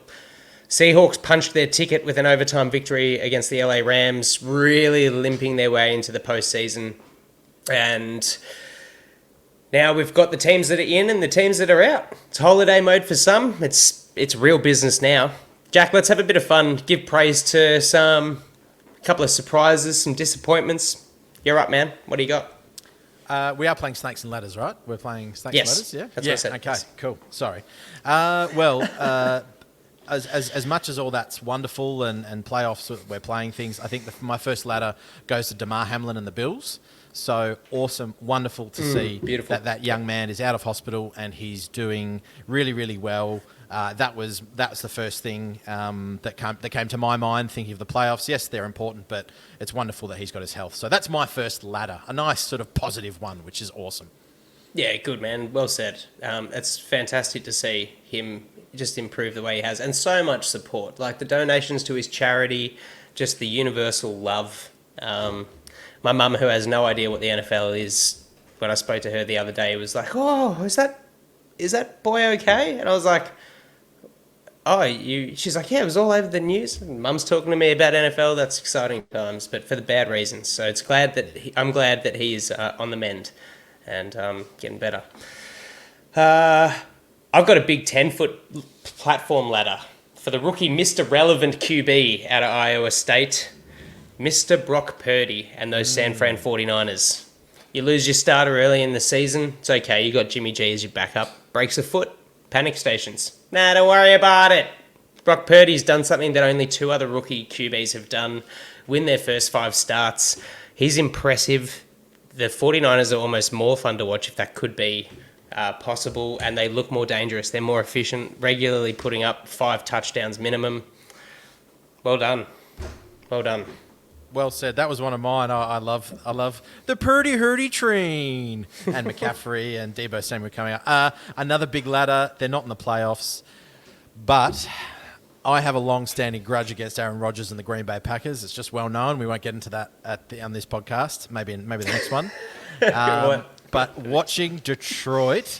Seahawks punched their ticket with an overtime victory against the LA Rams, really limping their way into the postseason. And now we've got the teams that are in and the teams that are out. It's holiday mode for some. It's real business now. Jack, let's have a bit of fun. Give praise to a couple of surprises, some disappointments. You're up, man. What do you got? We are playing snakes and ladders, right? We're playing snakes and ladders, yeah? That's what I said. Okay, cool. Sorry. As much as all that's wonderful and playoffs, we're playing things, I think my first ladder goes to Damar Hamlin and the Bills. So awesome, wonderful to see that young man is out of hospital and he's doing really, really well. That's the first thing that came to my mind thinking of the playoffs. Yes, they're important, but it's wonderful that he's got his health. So that's my first ladder, a nice sort of positive one, which is awesome. Yeah, good, man. Well said. It's fantastic to see him just improve the way he has, and so much support, like the donations to his charity, just the universal love. My mum, who has no idea what the NFL is, when I spoke to her the other day, was like, "Oh, is that boy okay?" And I was like, "Oh, you?" She's like, "Yeah, it was all over the news." And Mum's talking to me about NFL. That's exciting times, but for the bad reasons. So I'm glad that he is on the mend and getting better. I've got a big 10-foot platform ladder for the rookie Mr. Relevant QB out of Iowa State, Mr. Brock Purdy and those San Fran 49ers. You lose your starter early in the season, it's okay, you got Jimmy G as your backup. Breaks a foot, panic stations. Nah, don't worry about it. Brock Purdy's done something that only 2 other rookie QBs have done, win their first 5 starts. He's impressive. The 49ers are almost more fun to watch if that could be possible, and they look more dangerous. They're more efficient, regularly putting up 5 touchdowns minimum. Well done. Well done. Well said. That was one of mine. I love the Purdy Hurdy train. And McCaffrey and Deebo Samuel coming out. Another big ladder. They're not in the playoffs, but I have a long-standing grudge against Aaron Rodgers and the Green Bay Packers. It's just well known. We won't get into that on this podcast. Maybe the next one. But watching Detroit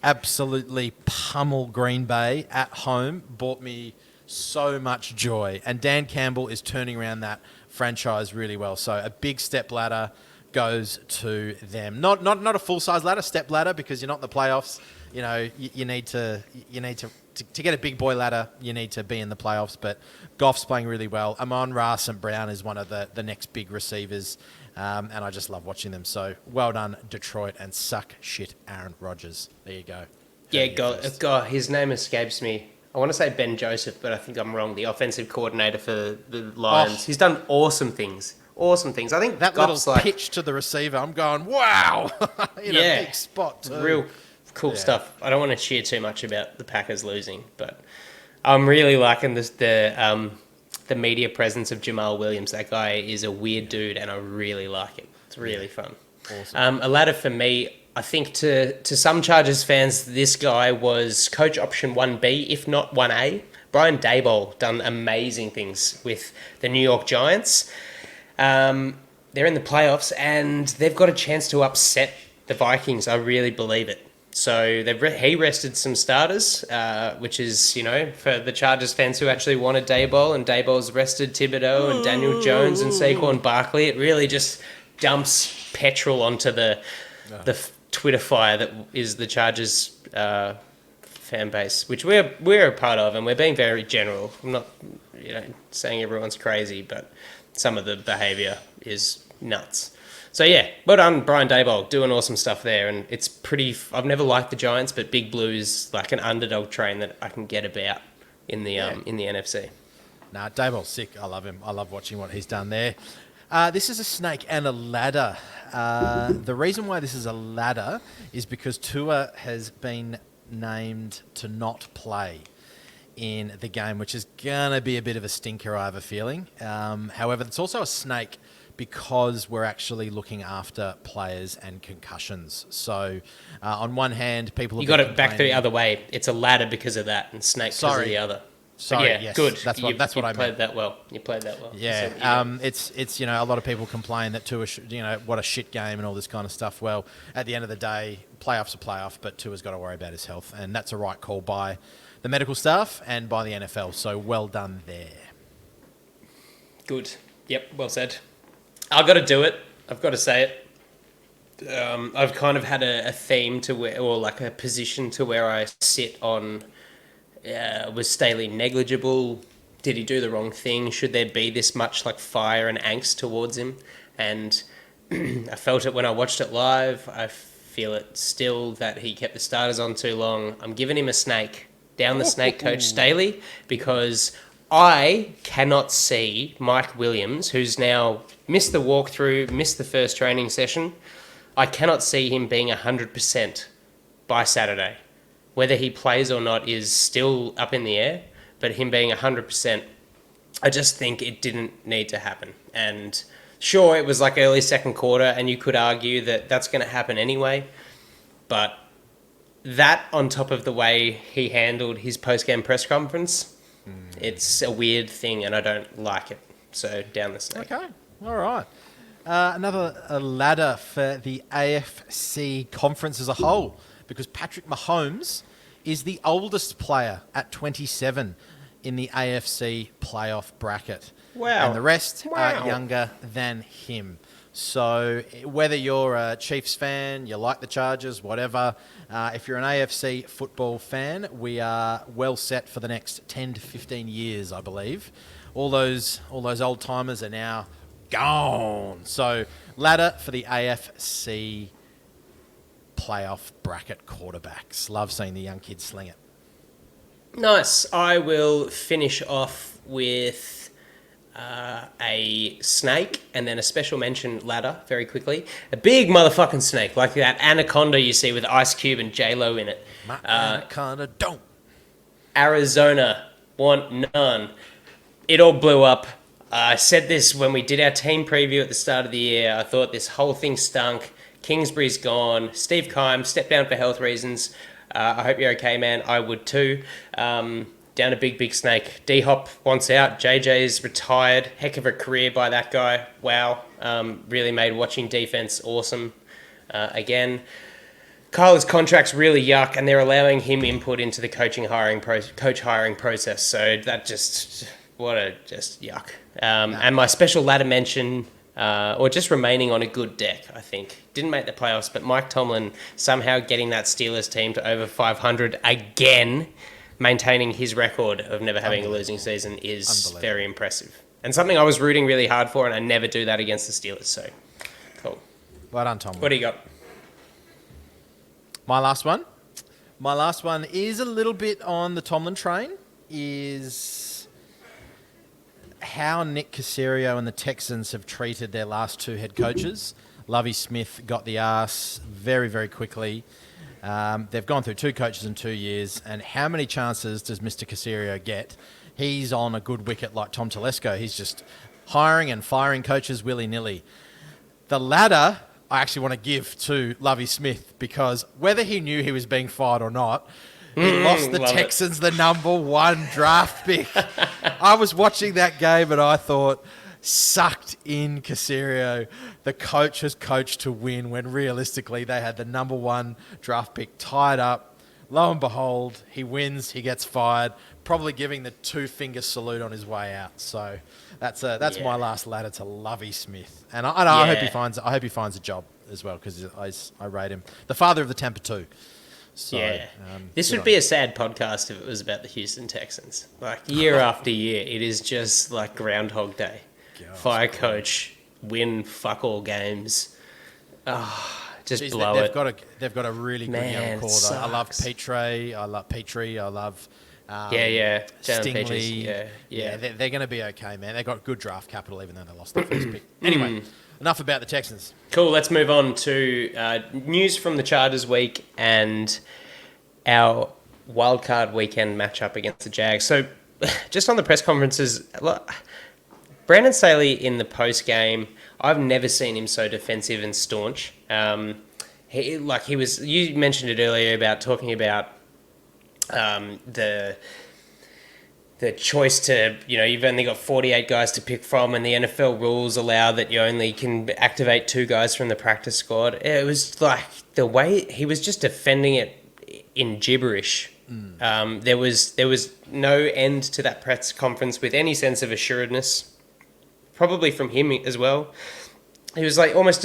absolutely pummel Green Bay at home brought me so much joy. And Dan Campbell is turning around that franchise really well. So a big step ladder goes to them. Not a full-size ladder, step ladder, because you're not in the playoffs. You know, you need to get a big boy ladder, you need to be in the playoffs. But Goff's playing really well. Amon-Ra St. Brown is one of the next big receivers. And I just love watching them. So well done, Detroit, and suck shit, Aaron Rodgers. There you go. Yeah, God, his name escapes me. I want to say Ben Joseph, but I think I'm wrong. The offensive coordinator for the Lions. He's done awesome things. Awesome things. I think That Goff's little pitch to the receiver, I'm going, wow! In a big spot, too. Real cool stuff. I don't want to cheer too much about the Packers losing, but I'm really liking the media presence of Jamal Williams. That guy is a weird dude, and I really like it. It's really fun. Awesome. A ladder for me, I think to some Chargers fans, this guy was coach option 1B, if not 1A. Brian Daboll done amazing things with the New York Giants. They're in the playoffs, and they've got a chance to upset the Vikings. I really believe it. So he rested some starters, which is, for the Chargers fans who actually wanted Daboll, and Daboll's rested Thibodeau and Daniel Jones and Saquon Barkley. It really just dumps petrol onto the Twitter fire that is the Chargers fan base, which we're a part of, and we're being very general. I'm not saying everyone's crazy, but some of the behaviour is nuts. So yeah, well done, Brian Daboll, doing awesome stuff there, and it's pretty. I've never liked the Giants, but Big Blue's like an underdog train that I can get about in the NFC. Nah, Daboll's sick. I love him. I love watching what he's done there. This is a snake and a ladder. The reason why this is a ladder is because Tua has been named to not play in the game, which is going to be a bit of a stinker, I have a feeling. However, it's also a snake because we're actually looking after players and concussions. So, on one hand, people... You got it back the other way. It's a ladder because of that, and snake because of the other. Sorry, yeah, yes. Good. That's what I meant. You played that well. Yeah. It's a lot of people complain that Tua, what a shit game and all this kind of stuff. Well, at the end of the day, playoffs are playoff, but Tua's got to worry about his health, and that's a right call by the medical staff and by the NFL. So well done there. Good. Yep. Well said. I've got to do it. I've got to say it. I've kind of had a theme to where, or like a position to where I sit on. Was Staley negligible? Did he do the wrong thing? Should there be this much like fire and angst towards him? And I felt it when I watched it live. I feel it still that he kept the starters on too long. I'm giving him a snake. Down the snake, Coach Staley, because I cannot see Mike Williams, who's now missed the walkthrough, missed the first training session. I cannot see him being 100% by Saturday. Whether he plays or not is still up in the air, but him being 100%, I just think it didn't need to happen. And sure, it was like early second quarter, and you could argue that that's going to happen anyway, but that on top of the way he handled his post-game press conference, it's a weird thing, and I don't like it. So down the snake. Okay, all right. Another ladder for the AFC conference as a whole, because Patrick Mahomes is the oldest player at 27 in the AFC playoff bracket. Wow. And the rest are younger than him. So whether you're a Chiefs fan, you like the Chargers, whatever, if you're an AFC football fan, we are well set for the next 10 to 15 years, I believe. All those old timers are now gone. So ladder for the AFC playoff bracket quarterbacks. Love seeing the young kids sling it. Nice. I will finish off with a snake and then a special mention ladder very quickly. A big motherfucking snake, like that anaconda you see with Ice Cube and J-Lo in it. My anaconda don't. Arizona, want none. It all blew up. I said this when we did our team preview at the start of the year. I thought this whole thing stunk. Kingsbury's gone. Steve Keim stepped down for health reasons. I hope you're okay, man. I would too. Down a big snake. D-Hop wants out. JJ's retired. Heck of a career by that guy. Wow. Really made watching defense awesome. Again, Kyler's contract's really yuck, and they're allowing him input into the coach hiring process. So that just yuck. And my special ladder mention, or just remaining on a good deck, I think. Didn't make the playoffs, but Mike Tomlin somehow getting that Steelers team to over 500 again, maintaining his record of never having a losing season is very impressive. And something I was rooting really hard for, and I never do that against the Steelers, so cool. Well done, Tomlin. What do you got? My last one is a little bit on the Tomlin train, is how Nick Caserio and the Texans have treated their last two head coaches. Lovie Smith got the arse very, very quickly. They've gone through two coaches in 2 years, and how many chances does Mr. Caserio get? He's on a good wicket like Tom Telesco. He's just hiring and firing coaches willy-nilly. The latter, I actually want to give to Lovie Smith, because whether he knew he was being fired or not, he lost the Texans the #1 draft pick. I was watching that game and I thought, sucked in Caserio. The coach has coached to win when realistically they had the #1 draft pick tied up. Lo and behold, he wins, he gets fired, probably giving the 2-finger salute on his way out. So that's my last ladder to Lovie Smith. And I hope he finds a job as well, because I rate him. The father of the Tampa 2. So, this would be a sad podcast if it was about the Houston Texans. Like, year after year, it is just like Groundhog Day. Fire coach, win fuck all games. Just blow it. They've got a really good young core, though. I love Petrie. I love Stingley. Yeah. They're going to be okay, man. They got good draft capital, even though they lost their first pick. Anyway, enough about the Texans. Cool. Let's move on to news from the Chargers week and our wildcard weekend matchup against the Jags. So, just on the press conferences, look, Brandon Staley in the post game, I've never seen him so defensive and staunch. You mentioned it earlier about talking about the choice to, you've only got 48 guys to pick from, and the NFL rules allow that you only can activate 2 guys from the practice squad. It was like the way he was just defending it in gibberish. There was no end to that press conference with any sense of assuredness, probably from him as well. He was like almost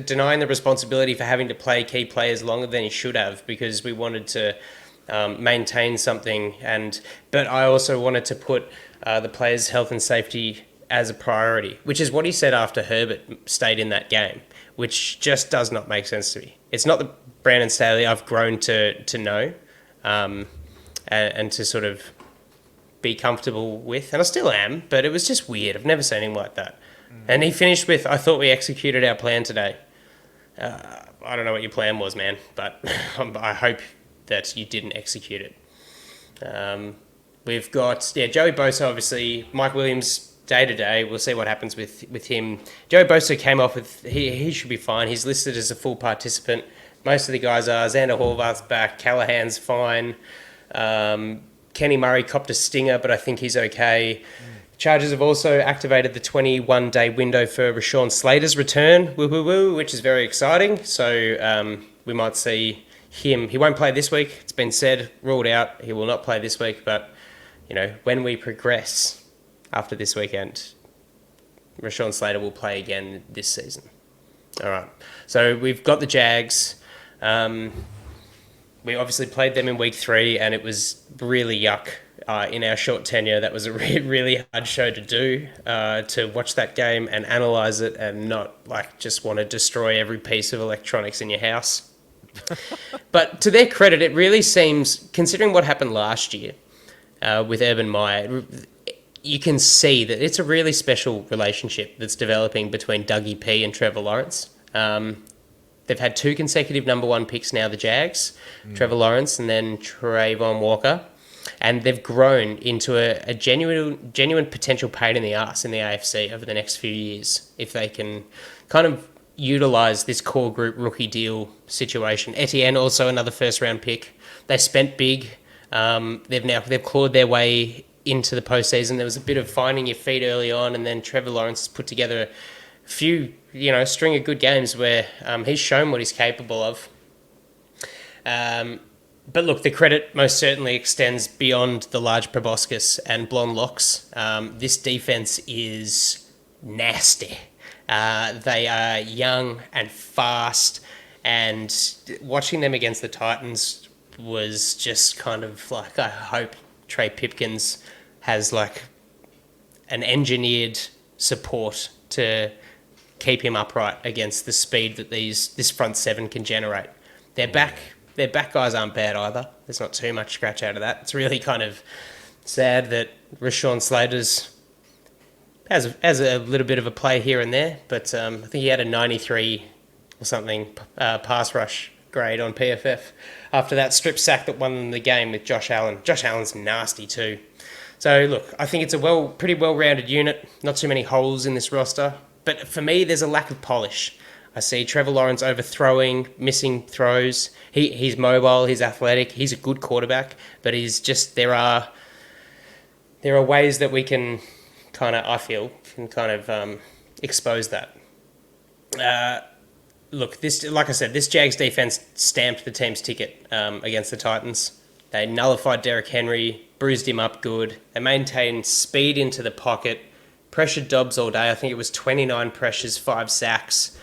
denying the responsibility for having to play key players longer than he should have, because we wanted to maintain something, but I also wanted to put the players' health and safety as a priority, which is what he said after Herbert stayed in that game, which just does not make sense to me. It's not the Brandon Staley I've grown to know and to sort of be comfortable with, and I still am, but it was just weird. I've never seen him like that. And he finished with, "I thought we executed our plan today." I don't know what your plan was, man, but I hope that you didn't execute it. We've got Joey Bosa, obviously. Mike Williams, day-to-day. We'll see what happens with him. Joey Bosa came off with, he should be fine. He's listed as a full participant. Most of the guys are. Xander Horvath's back. Callahan's fine. Kenny Murray copped a stinger, but I think he's okay. Chargers have also activated the 21-day window for Rashawn Slater's return, which is very exciting. So we might see him. He won't play this week. It's been said, ruled out. He will not play this week. But, when we progress after this weekend, Rashawn Slater will play again this season. All right. So we've got the Jags. We obviously played them in week 3, and it was really yuck. In our short tenure, that was a really hard show to do, to watch that game and analyse it and not just want to destroy every piece of electronics in your house. But to their credit, it really seems, considering what happened last year with Urban Meyer, you can see that it's a really special relationship that's developing between Dougie P and Trevor Lawrence. They've had 2 consecutive #1 picks now, the Jags, Trevor Lawrence and then Trayvon Walker. And they've grown into a genuine potential pain in the arse in the AFC over the next few years, if they can kind of utilise this core group rookie deal situation. Etienne, also another first-round pick. They spent big. They've clawed their way into the postseason. There was a bit of finding your feet early on, and then Trevor Lawrence has put together a few, string of good games where he's shown what he's capable of. But look, the credit most certainly extends beyond the large proboscis and blonde locks. This defense is nasty. They are young and fast, and watching them against the Titans was just kind of like, I hope Trey Pipkins has an engineered support to keep him upright against the speed that this front seven can generate. They're back their back guys aren't bad either. There's not too much scratch out of that. It's really kind of sad that Rashawn Slater's has a little bit of a play here and there, but I think he had a 93 or something pass rush grade on PFF after that strip sack that won them the game with Josh Allen. Josh Allen's nasty too. So look, I think it's a pretty well-rounded unit. Not too many holes in this roster, but for me, there's a lack of polish. I see Trevor Lawrence overthrowing, missing throws. He's mobile, he's athletic, he's a good quarterback, but he's just there are ways that we can I feel expose that. Look, like I said, this Jags defense stamped the team's ticket against the Titans. They nullified Derrick Henry, bruised him up good. They maintained speed into the pocket, pressured Dobbs all day. I think it was 29 pressures, 5 sacks.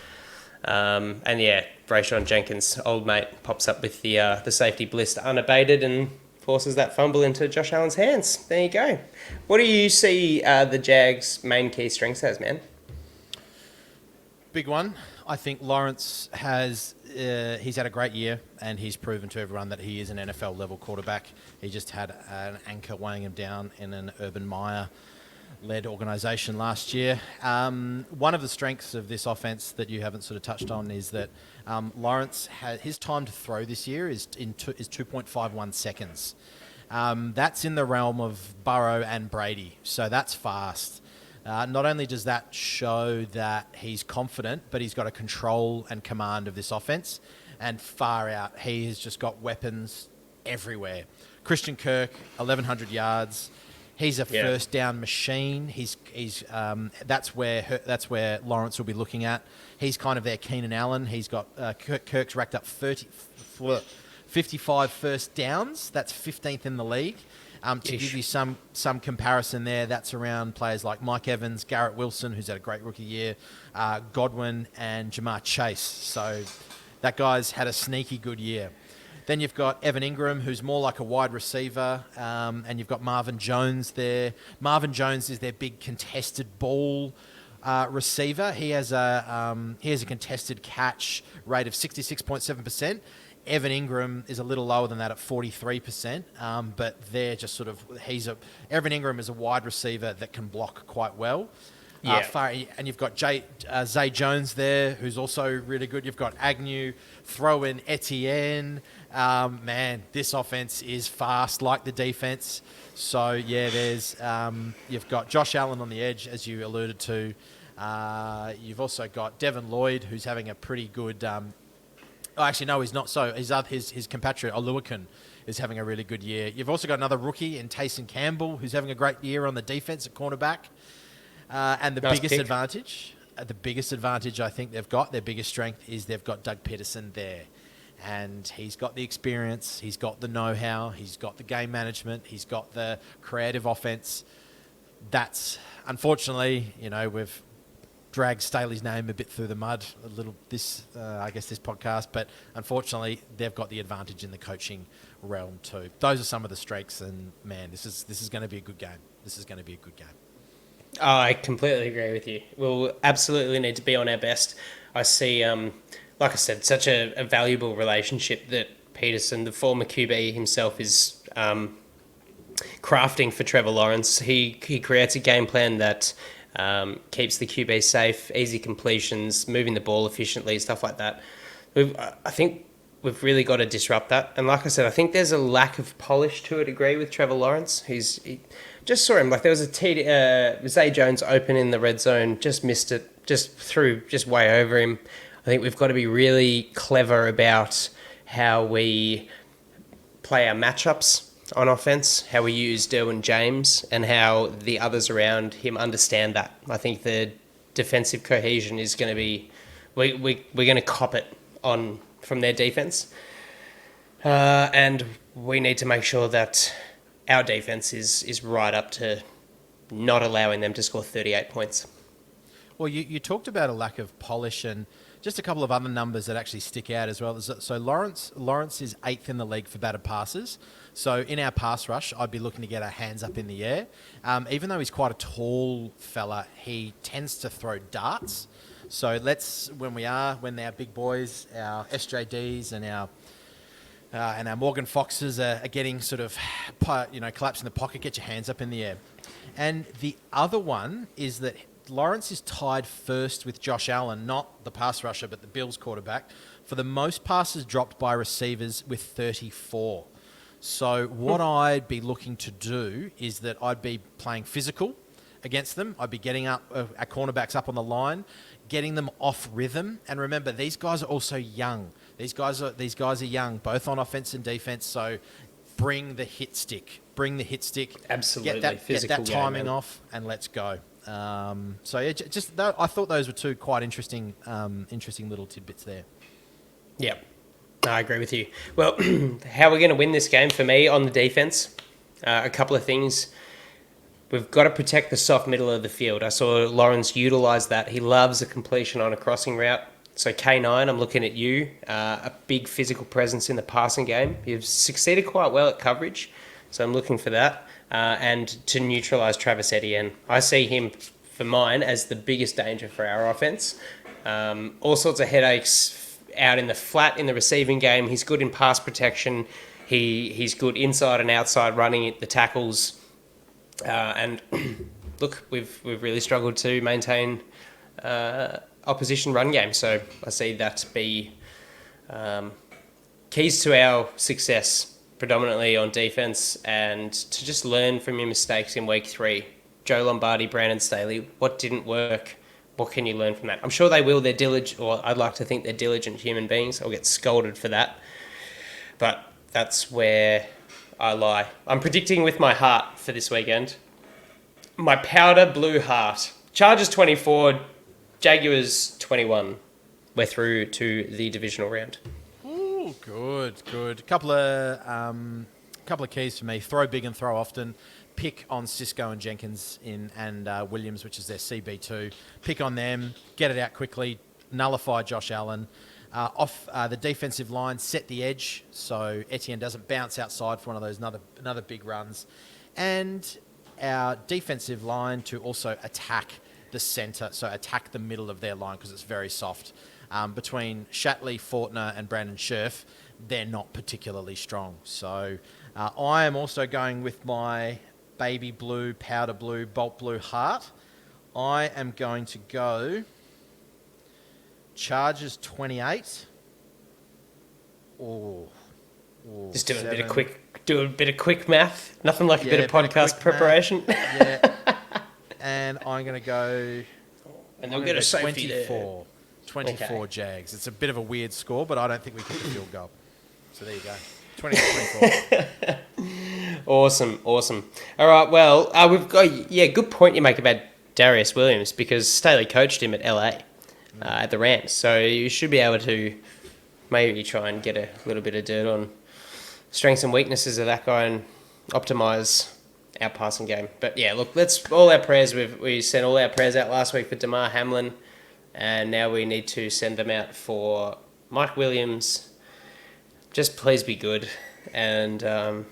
And yeah, Brayshawn Jenkins, old mate, pops up with the safety blister unabated and forces that fumble into Josh Allen's hands. There you go. What do you see the Jags' main key strengths as, man? Big one. I think Lawrence he's had a great year, and he's proven to everyone that he is an NFL level quarterback. He just had an anchor weighing him down in an Urban Meyer-led organisation last year. One of the strengths of this offense that you haven't sort of touched on is that Lawrence his time to throw this year is 2.51 seconds. That's in the realm of Burrow and Brady, so that's fast. Not only does that show that he's confident, but he's got a control and command of this offense, and far out, he has just got weapons everywhere. Christian Kirk, 1,100 yards. He's a first down machine. That's where Lawrence will be looking at. He's kind of their Keenan Allen. He's got Kirk's racked up 55 first downs. That's 15th in the league. To give you some comparison there, that's around players like Mike Evans, Garrett Wilson, who's had a great rookie year, Godwin, and Jamar Chase. So that guy's had a sneaky good year. Then you've got Evan Ingram, who's more like a wide receiver, and you've got Marvin Jones there. Marvin Jones is their big contested ball receiver. He has a contested catch rate of 66.7%. Evan Ingram is a little lower than that at 43%, but they're just sort of Evan Ingram is a wide receiver that can block quite well. And you've got Zay Jones there, who's also really good. You've got Agnew, throw in Etienne. Man, this offense is fast like the defense. So yeah, you've got Josh Allen on the edge, as you alluded to. You've also got Devin Lloyd, who's having a pretty good. Actually, no, he's not. So his compatriot Oluwakan is having a really good year. You've also got another rookie in Taysom Campbell, who's having a great year on the defense at cornerback. And the biggest advantage I think they've got, their biggest strength, is they've got Doug Peterson there. And he's got the experience, he's got the know-how, he's got the game management, he's got the creative offense. That's, unfortunately, we've dragged Staley's name a bit through the mud a little this podcast, but unfortunately they've got the advantage in the coaching realm too. Those are some of the strengths, and man, this is going to be a good game. Oh, I completely agree with you. We'll absolutely need to be on our best. I see, like I said, such a valuable relationship that Peterson, the former QB himself, is crafting for Trevor Lawrence. He creates a game plan that keeps the QB safe, easy completions, moving the ball efficiently, stuff like that. I think we've really got to disrupt that. And like I said, I think there's a lack of polish to a degree with Trevor Lawrence. He just saw him, like there was a Zay Jones open in the red zone, just missed it, just way over him. I think we've got to be really clever about how we play our matchups on offense, how we use Derwin James, and how the others around him understand that. I think the defensive cohesion is going to be, we're going to cop it on from their defense, and we need to make sure that our defense is right up to not allowing them to score 38 points. Well, you talked about a lack of polish, and just a couple of other numbers that actually stick out as well. So Lawrence is 8th in the league for batted passes. So in our pass rush, I'd be looking to get our hands up in the air. Even though he's quite a tall fella, he tends to throw darts. So when our big boys, our SJDs and our And our Morgan Foxes are getting sort of, collapse in the pocket, get your hands up in the air. And the other one is that Lawrence is tied first with Josh Allen, not the pass rusher, but the Bills quarterback, for the most passes dropped by receivers with 34. So what I'd be looking to do is that I'd be playing physical against them. I'd be getting up our cornerbacks up on the line, getting them off rhythm. And remember, these guys are also young. These guys are young, both on offense and defense. So bring the hit stick. Absolutely. Get that timing off, and let's go. I thought those were two quite interesting little tidbits there. Yep. I agree with you. Well, how we're going to win this game for me on the defense, a couple of things. We've got to protect the soft middle of the field. I saw Lawrence utilise that. He loves a completion on a crossing route. So K9, I'm looking at you. A big physical presence in the passing game. You've succeeded quite well at coverage, so I'm looking for that. And to neutralise Travis Etienne. I see him, for mine, as the biggest danger for our offense. All sorts of headaches out in the flat in the receiving game. He's good in pass protection. He's good inside and outside running the tackles. And look, we've really struggled to maintain opposition run game. So I see that to be keys to our success, predominantly on defense, and to just learn from your mistakes in week 3. Joe Lombardi, Brandon Staley, what didn't work? What can you learn from that? I'm sure they will. They're diligent, or I'd like to think they're diligent human beings. I'll get scolded for that. But that's where I lie. I'm predicting with my heart for this weekend. My powder blue heart. Chargers 24, Jaguars 21. We're through to the divisional round. Ooh, good. Couple of keys for me. Throw big and throw often. Pick on Cisco and Jenkins and Williams, which is their CB2. Pick on them, get it out quickly, nullify Josh Allen. Off the defensive line, set the edge so Etienne doesn't bounce outside for one of those another big runs. And our defensive line to also attack the centre, so attack the middle of their line because it's very soft. Between Shatley, Fortner and Brandon Scherf, they're not particularly strong. So I am also going with my baby blue, powder blue, bolt blue heart. I am going to go Chargers 28. Just doing a bit of quick math. Nothing like a bit of podcast preparation. Yeah. And I'm going to go. And they'll get a safety 24. 24 okay. Jags. It's a bit of a weird score, but I don't think we kick the field goal. So there you go. 24. Awesome. All right, well, we've got, good point you make about Darius Williams, because Staley coached him at LA at the Rams. So you should be able to maybe try and get a little bit of dirt on strengths and weaknesses of that guy and optimise our passing game. But yeah, look, let's all our prayers. We sent all our prayers out last week for Damar Hamlin, and now we need to send them out for Mike Williams. Just please be good. And the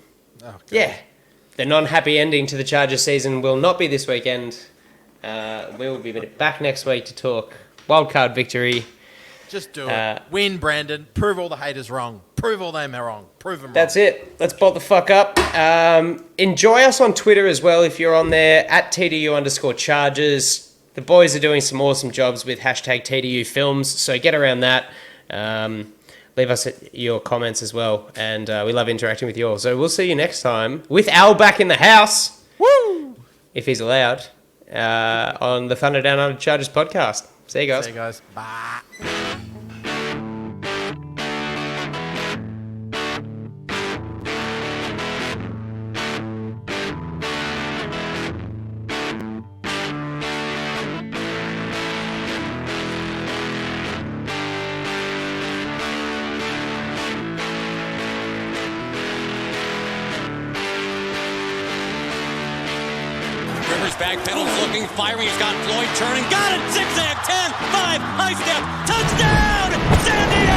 non-happy ending to the Chargers season will not be this weekend. We will be back next week to talk wildcard victory. Just do it. Win, Brandon. Prove all the haters wrong. Prove all them are wrong. Prove them wrong. That's it. Let's bolt the fuck up. Enjoy us on Twitter as well if you're on there, at TDU_Chargers. The boys are doing some awesome jobs with hashtag TDU Films, so get around that. Leave us your comments as well, and we love interacting with you all. So we'll see you next time with Al back in the house. Woo! If he's allowed, on the Thunder Down Under Chargers podcast. See you guys. Bye. Back pedals looking, firing. He's got Floyd turning. Got it. Zigzag. 10, 5, high step. Touchdown! San Diego!